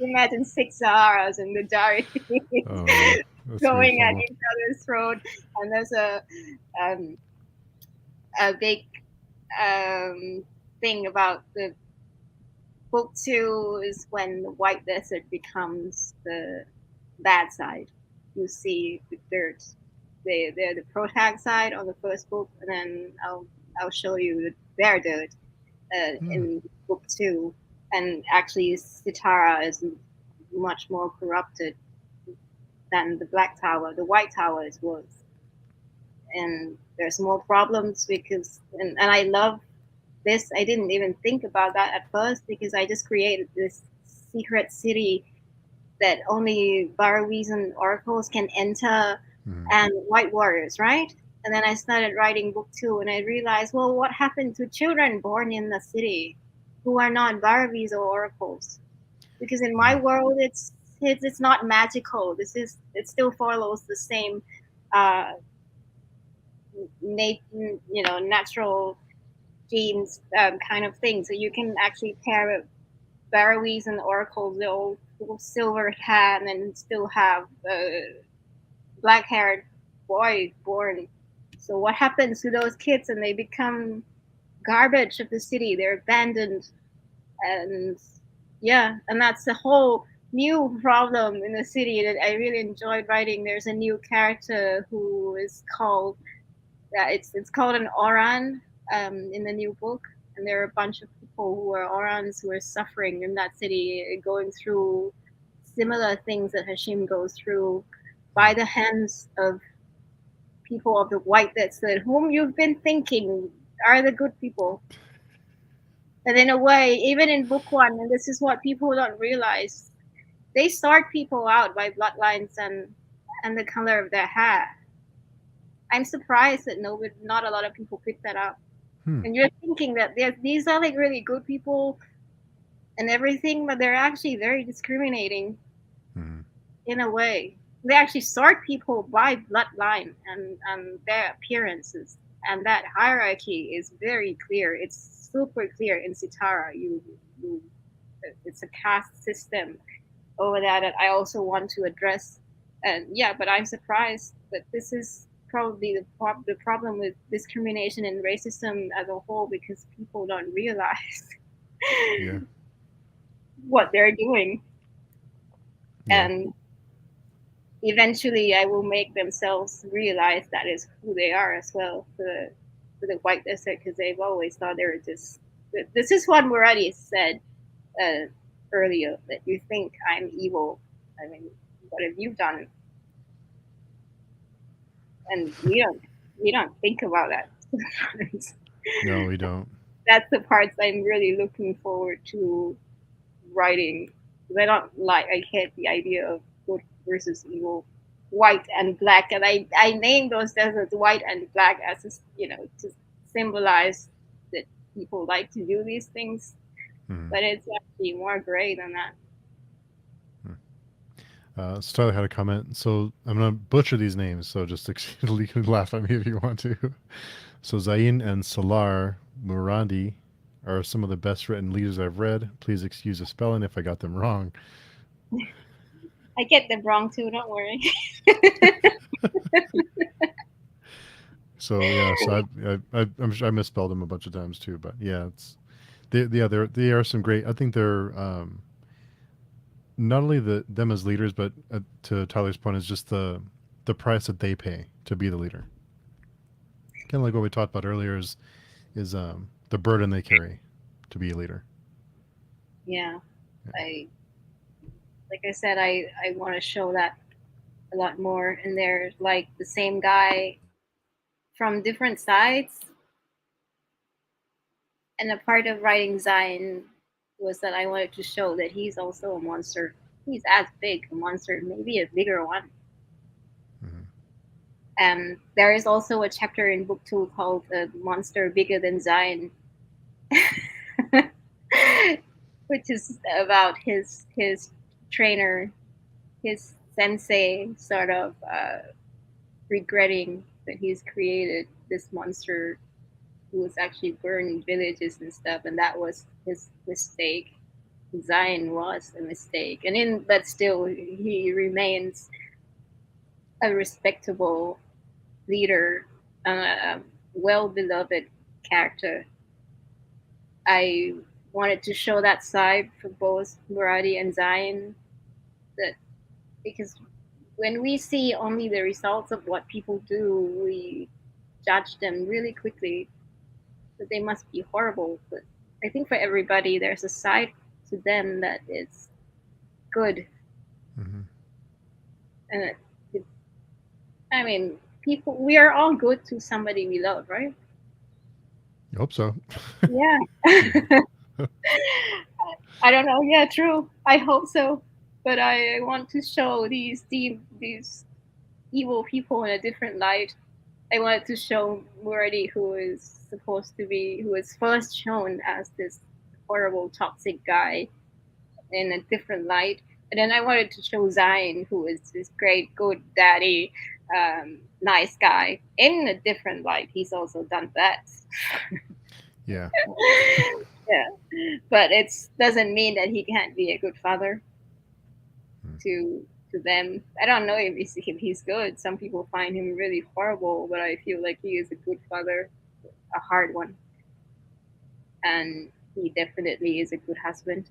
Speaker 2: Imagine six Saharas in the Dari
Speaker 1: Oh yeah, that's gonna be
Speaker 2: going at
Speaker 1: fun.
Speaker 2: each other's throat, and there's um, a big um, thing about the book two is when the white desert becomes the bad side. You see the dirt. They're the protag side on the first book, and then I'll show you their dirt
Speaker 1: Hmm.
Speaker 2: in book two. And actually, Sitara is much more corrupted than the Black Tower. The White Tower is worse, and there's more problems because and I love this. I didn't even think about that at first because I just created this secret city that only Barawisan oracles can enter,
Speaker 1: Mm-hmm.
Speaker 2: and white warriors, right? And then I started writing book two, and I realized, well, what happened to children born in the city who are not Baravis or oracles? Because in my
Speaker 1: Yeah.
Speaker 2: world, it's not magical. It still follows the same, uh, natural genes kind of thing. So you can actually pair Baravis and oracles. They're all silver hat and still have black haired boy born. So what happens to those kids? And they become garbage of the city. They're abandoned, and yeah, and that's the whole new problem in the city that I really enjoyed writing. There's a new character who is called it's called an Oran in the new book, and there are a bunch of people who are Orans who are suffering in that city, going through similar things that Hashim goes through by the hands of people of the white that said, whom you've been thinking are the good people. And in a way, even in book one, and this is what people don't realize, they sort people out by bloodlines and the color of their hair. I'm surprised that not a lot of people pick that up.
Speaker 1: Hmm.
Speaker 2: And you're thinking that these are like really good people and everything, but they're actually very discriminating
Speaker 1: Mm-hmm.
Speaker 2: in a way. They actually sort people by bloodline and their appearances, and that hierarchy is very clear. It's super clear in Sitara. You it's a caste system over that I also want to address. And yeah, but I'm surprised that this is probably the problem with discrimination and racism as a whole, because people don't realize
Speaker 1: Yeah.
Speaker 2: what they're doing.
Speaker 1: Yeah.
Speaker 2: And eventually I will make themselves realize that is who they are as well, for the white desert, because they've always thought they were just. This is what Muradi said uh, earlier, that you think I'm evil. I mean, what have you done? And we don't think about that sometimes.
Speaker 1: No, we don't.
Speaker 2: That's the parts I'm really looking forward to writing. 'Cause I hate the idea of good versus evil, white and black, and I name those deserts white and black as to symbolize that people like to do these things,
Speaker 1: Mm-hmm.
Speaker 2: but it's actually more gray than that.
Speaker 1: So Tyler had a comment. So I'm gonna butcher these names. So just you can laugh at me if you want to. So Zain and Salar Muradi are some of the best written leaders I've read. Please excuse the spelling if I got them wrong.
Speaker 2: I get them wrong too. Don't worry.
Speaker 1: So yeah, so I'm sure I misspelled them a bunch of times too. But yeah, they are some great. I think they're not only them as leaders, but to Tyler's point, is just the price that they pay to be the leader. Kind of like what we talked about earlier is the burden they carry to be a leader.
Speaker 2: Yeah,
Speaker 1: Yeah.
Speaker 2: I like I said, I want to show that a lot more, and they're like the same guy from different sides. And a part of writing Zion was that I wanted to show that he's also a monster. He's as big a monster, maybe a bigger one.
Speaker 1: Mm-hmm.
Speaker 2: And there is also a chapter in book two called "Monster Bigger Than Zion," which is about his trainer, his sensei, sort of regretting that he's created this monster who was actually burning villages and stuff, and that was his mistake. Zion was a mistake, but still he remains a respectable leader, a well beloved character. I wanted to show that side for both Muradi and Zion, that because when we see only the results of what people do, we judge them really quickly that they must be horrible. But I think for everybody, there's a side to them that is good,
Speaker 1: Mm-hmm.
Speaker 2: and it, I mean, people, we are all good to somebody we love, right?
Speaker 1: I hope so.
Speaker 2: Yeah.
Speaker 1: Yeah.
Speaker 2: I don't know. Yeah, true. I hope so. But I want to show these evil people in a different light. I wanted to show Muradi, who is first shown as this horrible, toxic guy, in a different light. And then I wanted to show Zion, who is this great, good daddy, nice guy, in a different light. He's also done that.
Speaker 1: Yeah.
Speaker 2: Yeah, but it doesn't mean that he can't be a good father
Speaker 1: Hmm.
Speaker 2: to them. I don't know if he's good. Some people find him really horrible, but I feel like he is a good father, a hard one, and he definitely is a good husband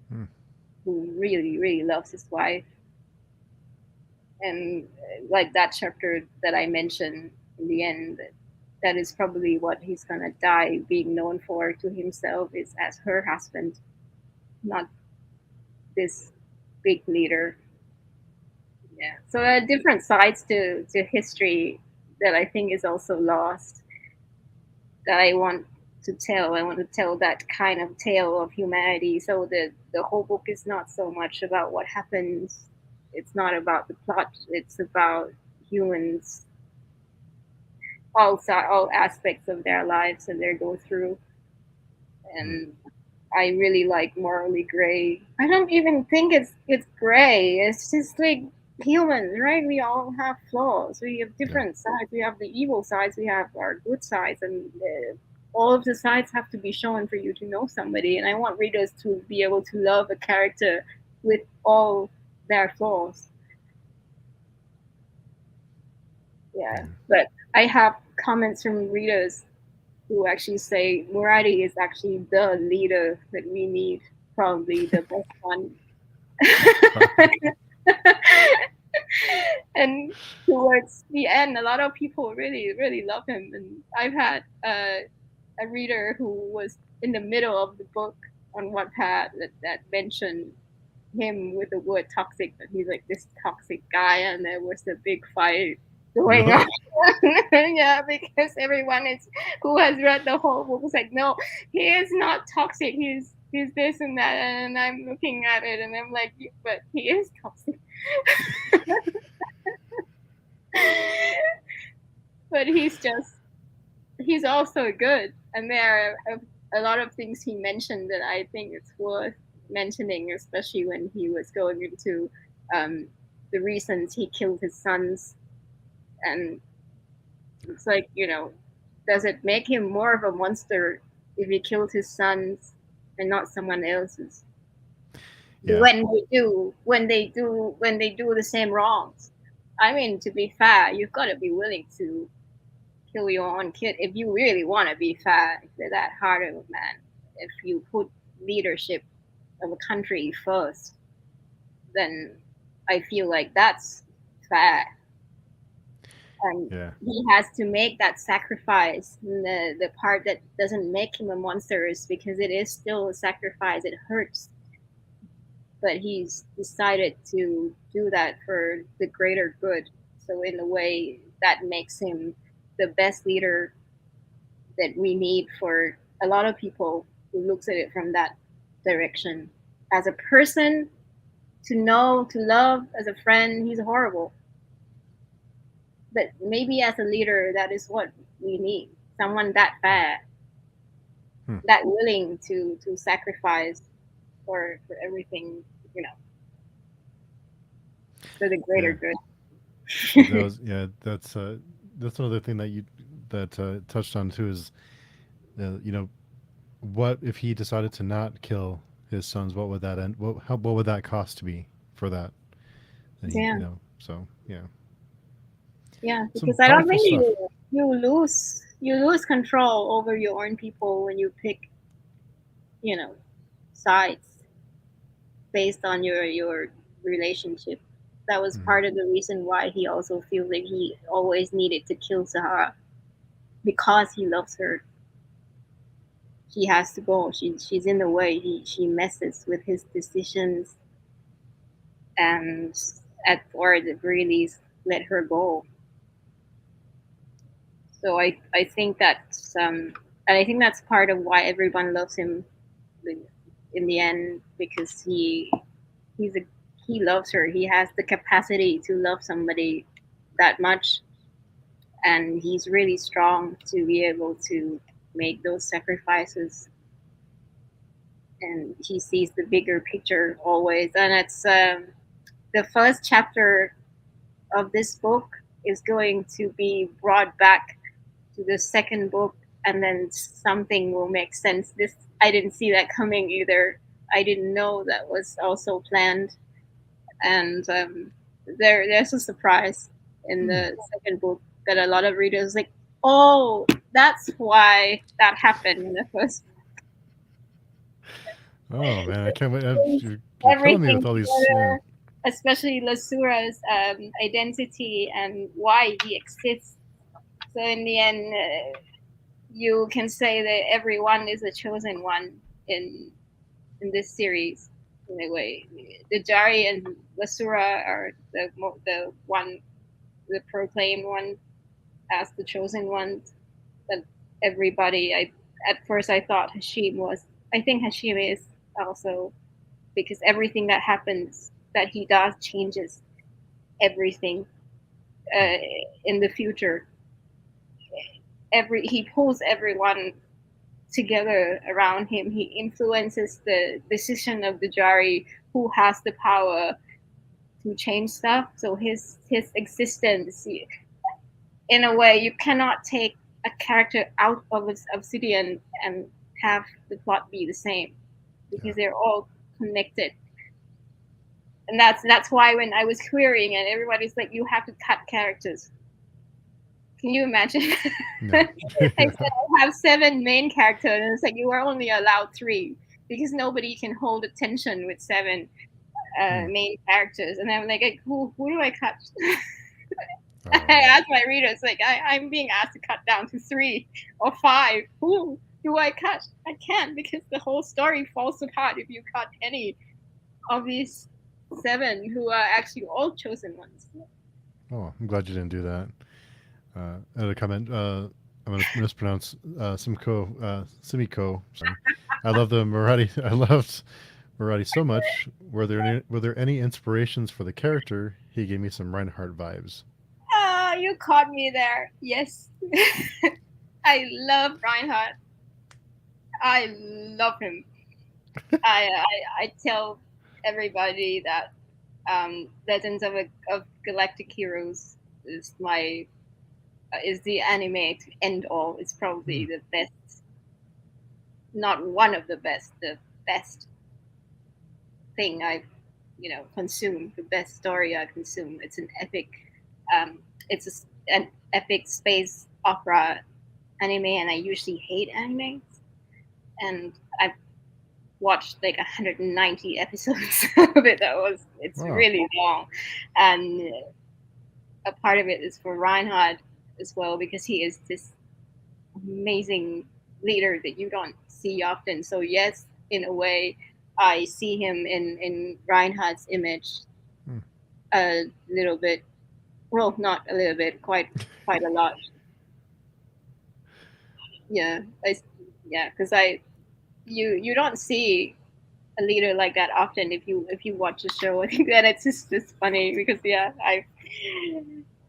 Speaker 1: Hmm.
Speaker 2: who really, really loves his wife. And like that chapter that I mentioned in the end, that is probably what he's gonna die being known for to himself, is as her husband, not this big leader. Yeah. So different sides to history that I think is also lost, that I want to tell. I want to tell that kind of tale of humanity. So the whole book is not so much about what happens. It's not about the plot. It's about humans, all aspects of their lives and their go through.
Speaker 1: Hmm.
Speaker 2: And I really like morally gray. I don't even think it's gray. It's just like humans, right? We all have flaws. We have
Speaker 1: Yeah.
Speaker 2: different sides. We have the evil sides. We have our good sides, and all of the sides have to be shown for you to know somebody. And I want readers to be able to love a character with all their flaws. Yeah,
Speaker 1: Yeah.
Speaker 2: but I have comments from readers who actually say Muradi is actually the leader that we need, probably the best one. And towards the end, a lot of people really, really love him. And I've had a reader who was in the middle of the book on Wattpad that mentioned him with the word toxic, but he's like this toxic guy, and there was a big fight going on.
Speaker 1: Really?
Speaker 2: Yeah, because everyone is who has read the whole book was like, no, he is not toxic. He's this and that, and I'm looking at it, and I'm like, but he is toxic. But he's also good, and there are a lot of things he mentioned that I think it's worth mentioning, especially when he was going into um, the reasons he killed his sons. And it's like, does it make him more of a monster if he killed his sons and not someone else's?
Speaker 1: Yeah.
Speaker 2: When they do the same wrongs. I mean, to be fair, you've got to be willing to kill your own kid if you really want to be fair. If you're that hard of a man, if you put leadership of a country first, then I feel like that's fair. And
Speaker 1: Yeah.
Speaker 2: he has to make that sacrifice. And the part that doesn't make him a monster is because it is still a sacrifice. It hurts, but he's decided to do that for the greater good. So in a way, that makes him the best leader that we need for a lot of people who looks at it from that direction. As a person, to know, to love, as a friend, he's horrible. But maybe as a leader, that is what we need. Someone that fair,
Speaker 1: Hmm.
Speaker 2: that willing to sacrifice for everything, you know, for the greater
Speaker 1: Yeah.
Speaker 2: good.
Speaker 1: Those. Yeah. That's another thing that you that touched on too is you know, what if he decided to not kill his sons? What would that end? What would that cost be for that? And he,
Speaker 2: Yeah,
Speaker 1: so yeah,
Speaker 2: yeah,
Speaker 1: some
Speaker 2: because I don't
Speaker 1: powerful
Speaker 2: think
Speaker 1: stuff.
Speaker 2: you lose control over your own people when you pick, you know, sides based on your relationship. That was
Speaker 1: Mhm.
Speaker 2: part of the reason why he also feels like he always needed to kill Sahara, because he loves her. He has to go. She's in the way. She messes with his decisions, and or the very least, let her go. So I think that's and I think that's part of why everyone loves him. in the end because he's a he loves her. He has the capacity to love somebody that much, and he's really strong to be able to make those sacrifices. And he sees the bigger picture always. And it's the first chapter of this book is going to be brought back to the second book, and then something will make sense. This I didn't see that coming either. I didn't know that was also planned, and there's a surprise in
Speaker 1: Hmm.
Speaker 2: the second book that a lot of readers like. Oh, that's why that happened in the first.
Speaker 1: Oh man, I can't wait.
Speaker 2: Brings
Speaker 1: You're killing me with
Speaker 2: everything
Speaker 1: all these. Yeah.
Speaker 2: together, especially Lasura's identity and why he exists. So in the end, you can say that everyone is a chosen one in in this series. In a way, the Jari and Lasura are the one, the proclaimed one as the chosen ones. That everybody, I at first I thought Hashim was. I think Hashim is also because everything that happens that he does changes everything
Speaker 1: Hmm.
Speaker 2: uh, in the future. He pulls everyone together around him. He influences the decision of the Jari, who has the power to change stuff. So his existence, in a way, you cannot take a character out of Obsidian and have the plot be the same
Speaker 1: Yeah.
Speaker 2: because they're all connected. And that's why when I was querying and everybody's like, you have to cut characters. Can you imagine?
Speaker 1: No.
Speaker 2: I said
Speaker 1: Yeah.
Speaker 2: I have 7 main characters, and it's like you are only allowed 3 because nobody can hold attention with 7
Speaker 1: Hmm.
Speaker 2: main characters. And I'm like, who do I cut? I
Speaker 1: Oh man.
Speaker 2: asked my readers, like, I'm being asked to cut down to 3 or 5. Who do I cut? I can't because the whole story falls apart if you cut any of these 7 who are actually all chosen ones.
Speaker 1: Oh, I'm glad you didn't do that. Another comment. I'm going to mispronounce Simiko. Sorry. I love the Marathi. I loved Marathi so much. Were there any inspirations for the character? He gave me some Reinhardt vibes.
Speaker 2: Ah, you caught me there. Yes. I love Reinhardt. I love him. I tell everybody that Legends of Galactic Heroes is the anime to end all. It's
Speaker 1: Hmm.
Speaker 2: probably the best, not one of the best, the best thing I've consumed, the best story I've consumed. It's an epic, it's an epic space opera anime, and I usually hate animes, and I've watched like 190 episodes of it. It's
Speaker 1: Wow.
Speaker 2: really long, and a part of it is for Reinhardt as well because he is this amazing leader that you don't see often. So yes, in a way, I see him in Reinhardt's image
Speaker 1: Hmm.
Speaker 2: a little bit. Well, not a little bit, quite a lot. Yeah, yeah, because you don't see a leader like that often if you watch the show. I think that it's funny because yeah, I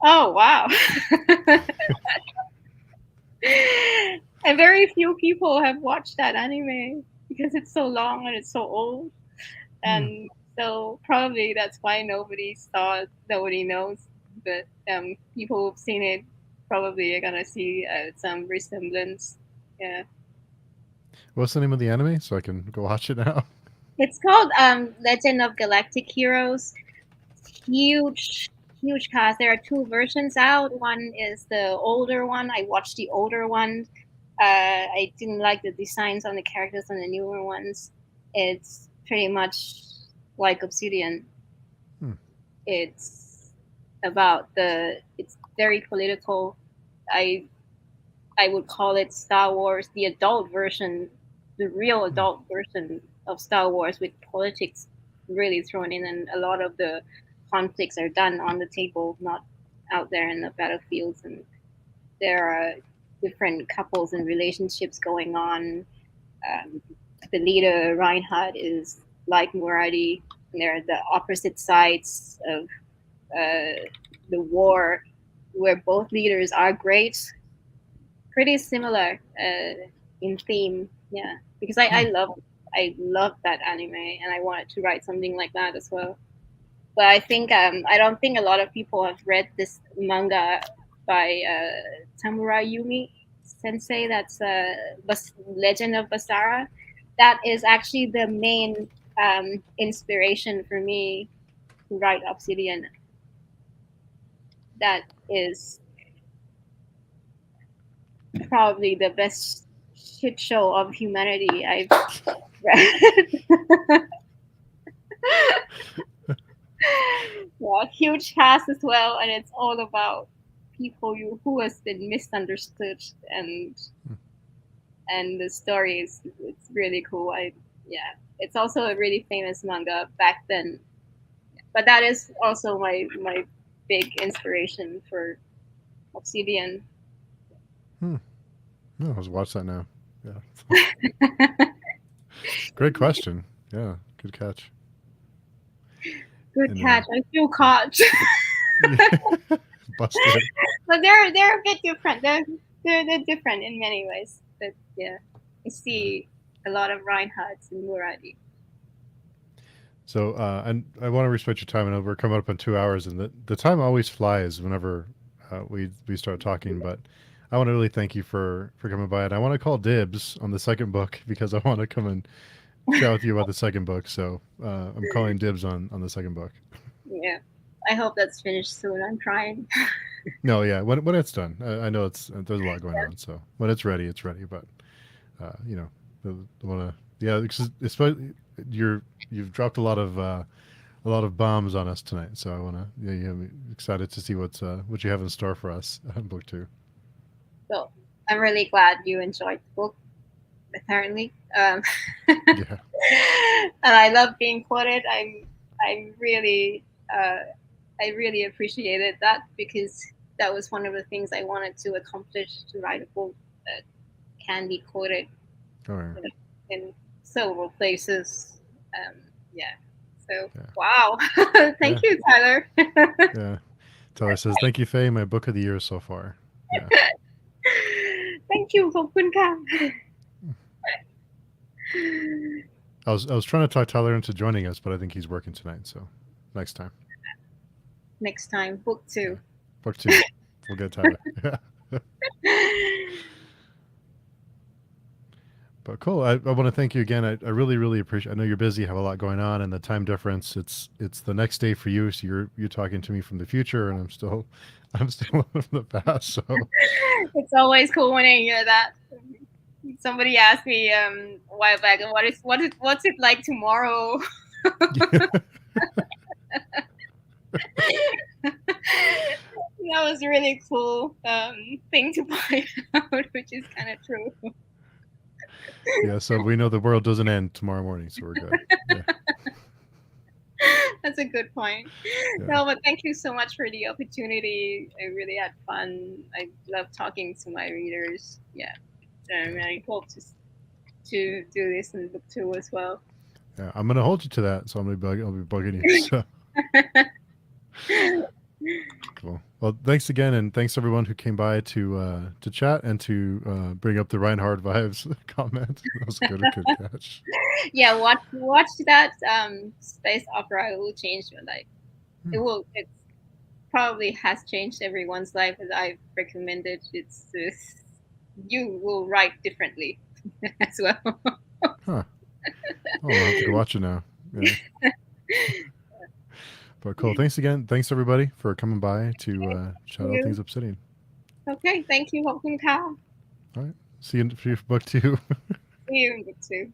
Speaker 2: oh wow. And very few people have watched that anime because it's so long and it's so old,
Speaker 1: Hmm.
Speaker 2: and so probably that's why nobody saw it, nobody knows. But people who've seen it probably are gonna see some resemblance. Yeah,
Speaker 1: What's the name of the anime so I can go watch it now?
Speaker 2: it's called Legend of Galactic Heroes. Huge, huge cast. There are 2 versions out. One is the older one. I watched the older one. I didn't like the designs on the characters on the newer ones. It's pretty much like Obsidian.
Speaker 1: Hmm.
Speaker 2: It's about it's very political. I I would call it Star Wars, the adult version, the real
Speaker 1: Hmm.
Speaker 2: adult version of Star Wars with politics really thrown in, and a lot of the conflicts are done on the table, not out there in the battlefields. And there are different couples and relationships going on. Um, the leader Reinhardt is like Muradi, and they're the opposite sides of the war, where both leaders are great, pretty similar in theme. Yeah, because
Speaker 1: Hmm.
Speaker 2: I love that anime, and I wanted to write something like that as well. But I think I don't think a lot of people have read this manga by Tamura Yumi Sensei. That's Legend of Basara. That is actually the main inspiration for me to write Obsidian. That is probably the best shit show of humanity I've read. Yeah, huge cast as well, and it's all about people who has been misunderstood, and the story is it's really cool. Yeah, it's also a really famous manga back then, but that is also my big inspiration for Obsidian.
Speaker 1: Hmm. No, I'll watch that now. Yeah. Great question. Yeah, good catch.
Speaker 2: Good
Speaker 1: And
Speaker 2: catch. I feel caught.
Speaker 1: yeah, busted.
Speaker 2: But they're a bit different. They're different in many ways. But yeah, I
Speaker 1: Yeah.
Speaker 2: see a lot of Reinhardts and Muradi.
Speaker 1: So, and I want to respect your time. I know we're coming up on 2 hours, and the time always flies whenever we start talking. But I want to really thank you for coming by, and I want to call dibs on the second book because I want to come and chat with you about the second book. So I'm calling dibs on the second book.
Speaker 2: Yeah, I hope that's finished soon. I'm trying.
Speaker 1: No, yeah, when it's done, I know it's there's a lot going on. So when it's ready, it's ready. But you know, the want to yeah, especially you've dropped a lot of bombs on us tonight. So I want to yeah, I'm excited to see what you have in store for us in book two.
Speaker 2: So I'm really glad you enjoyed the book. Apparently,
Speaker 1: Yeah,
Speaker 2: and I love being quoted. I'm really I really appreciated that because that was one of the things I wanted to accomplish to write a book that can be quoted
Speaker 1: all right,
Speaker 2: in several places. Um, yeah. So
Speaker 1: yeah,
Speaker 2: wow, thank
Speaker 1: yeah,
Speaker 2: you, Tyler.
Speaker 1: yeah. Tyler says, "Thank you, Faye. My book of the year so far." Yeah,
Speaker 2: Thank you, ขอบคุณค่ะ
Speaker 1: I was trying to talk Tyler into joining us, but I think he's working tonight. So next time,
Speaker 2: Next time, book
Speaker 1: yeah,
Speaker 2: two.
Speaker 1: book two, we'll get Tyler. Yeah. But cool. I want to thank you again. I really, really appreciate. I know you're busy, have a lot going on, and the time difference. It's the next day for you, so you're talking to me from the future, and I'm still from the past. So
Speaker 2: It's always cool when I hear that. Somebody asked me a while back, what's it like tomorrow?
Speaker 1: yeah,
Speaker 2: That was a really cool thing to point out, which is kind of true.
Speaker 1: yeah. So we know the world doesn't end tomorrow morning, so we're good. Yeah,
Speaker 2: That's a good point.
Speaker 1: yeah,
Speaker 2: No, but thank you so much for the opportunity. I really had fun. I love talking to my readers. Yeah, and
Speaker 1: yeah,
Speaker 2: I hope to do this in book two as well.
Speaker 1: yeah. I'm gonna hold you to that, so I'll be bugging you. So cool. Well, thanks again, and thanks everyone who came by to chat and to bring up the Reinhard vibes comment. That was good catch.
Speaker 2: Yeah, watch that space opera. It will change your life.
Speaker 1: Hmm.
Speaker 2: It probably has changed everyone's life, as I've recommended. You will write differently as well.
Speaker 1: Huh. Oh, I'll have to go watch it now. Yeah. But cool. Thanks again. Thanks everybody for coming by to chat all things Obsidian.
Speaker 2: Okay, thank you. ขอบคุณค่ะ
Speaker 1: All right. See you for book two.
Speaker 2: See you in book two.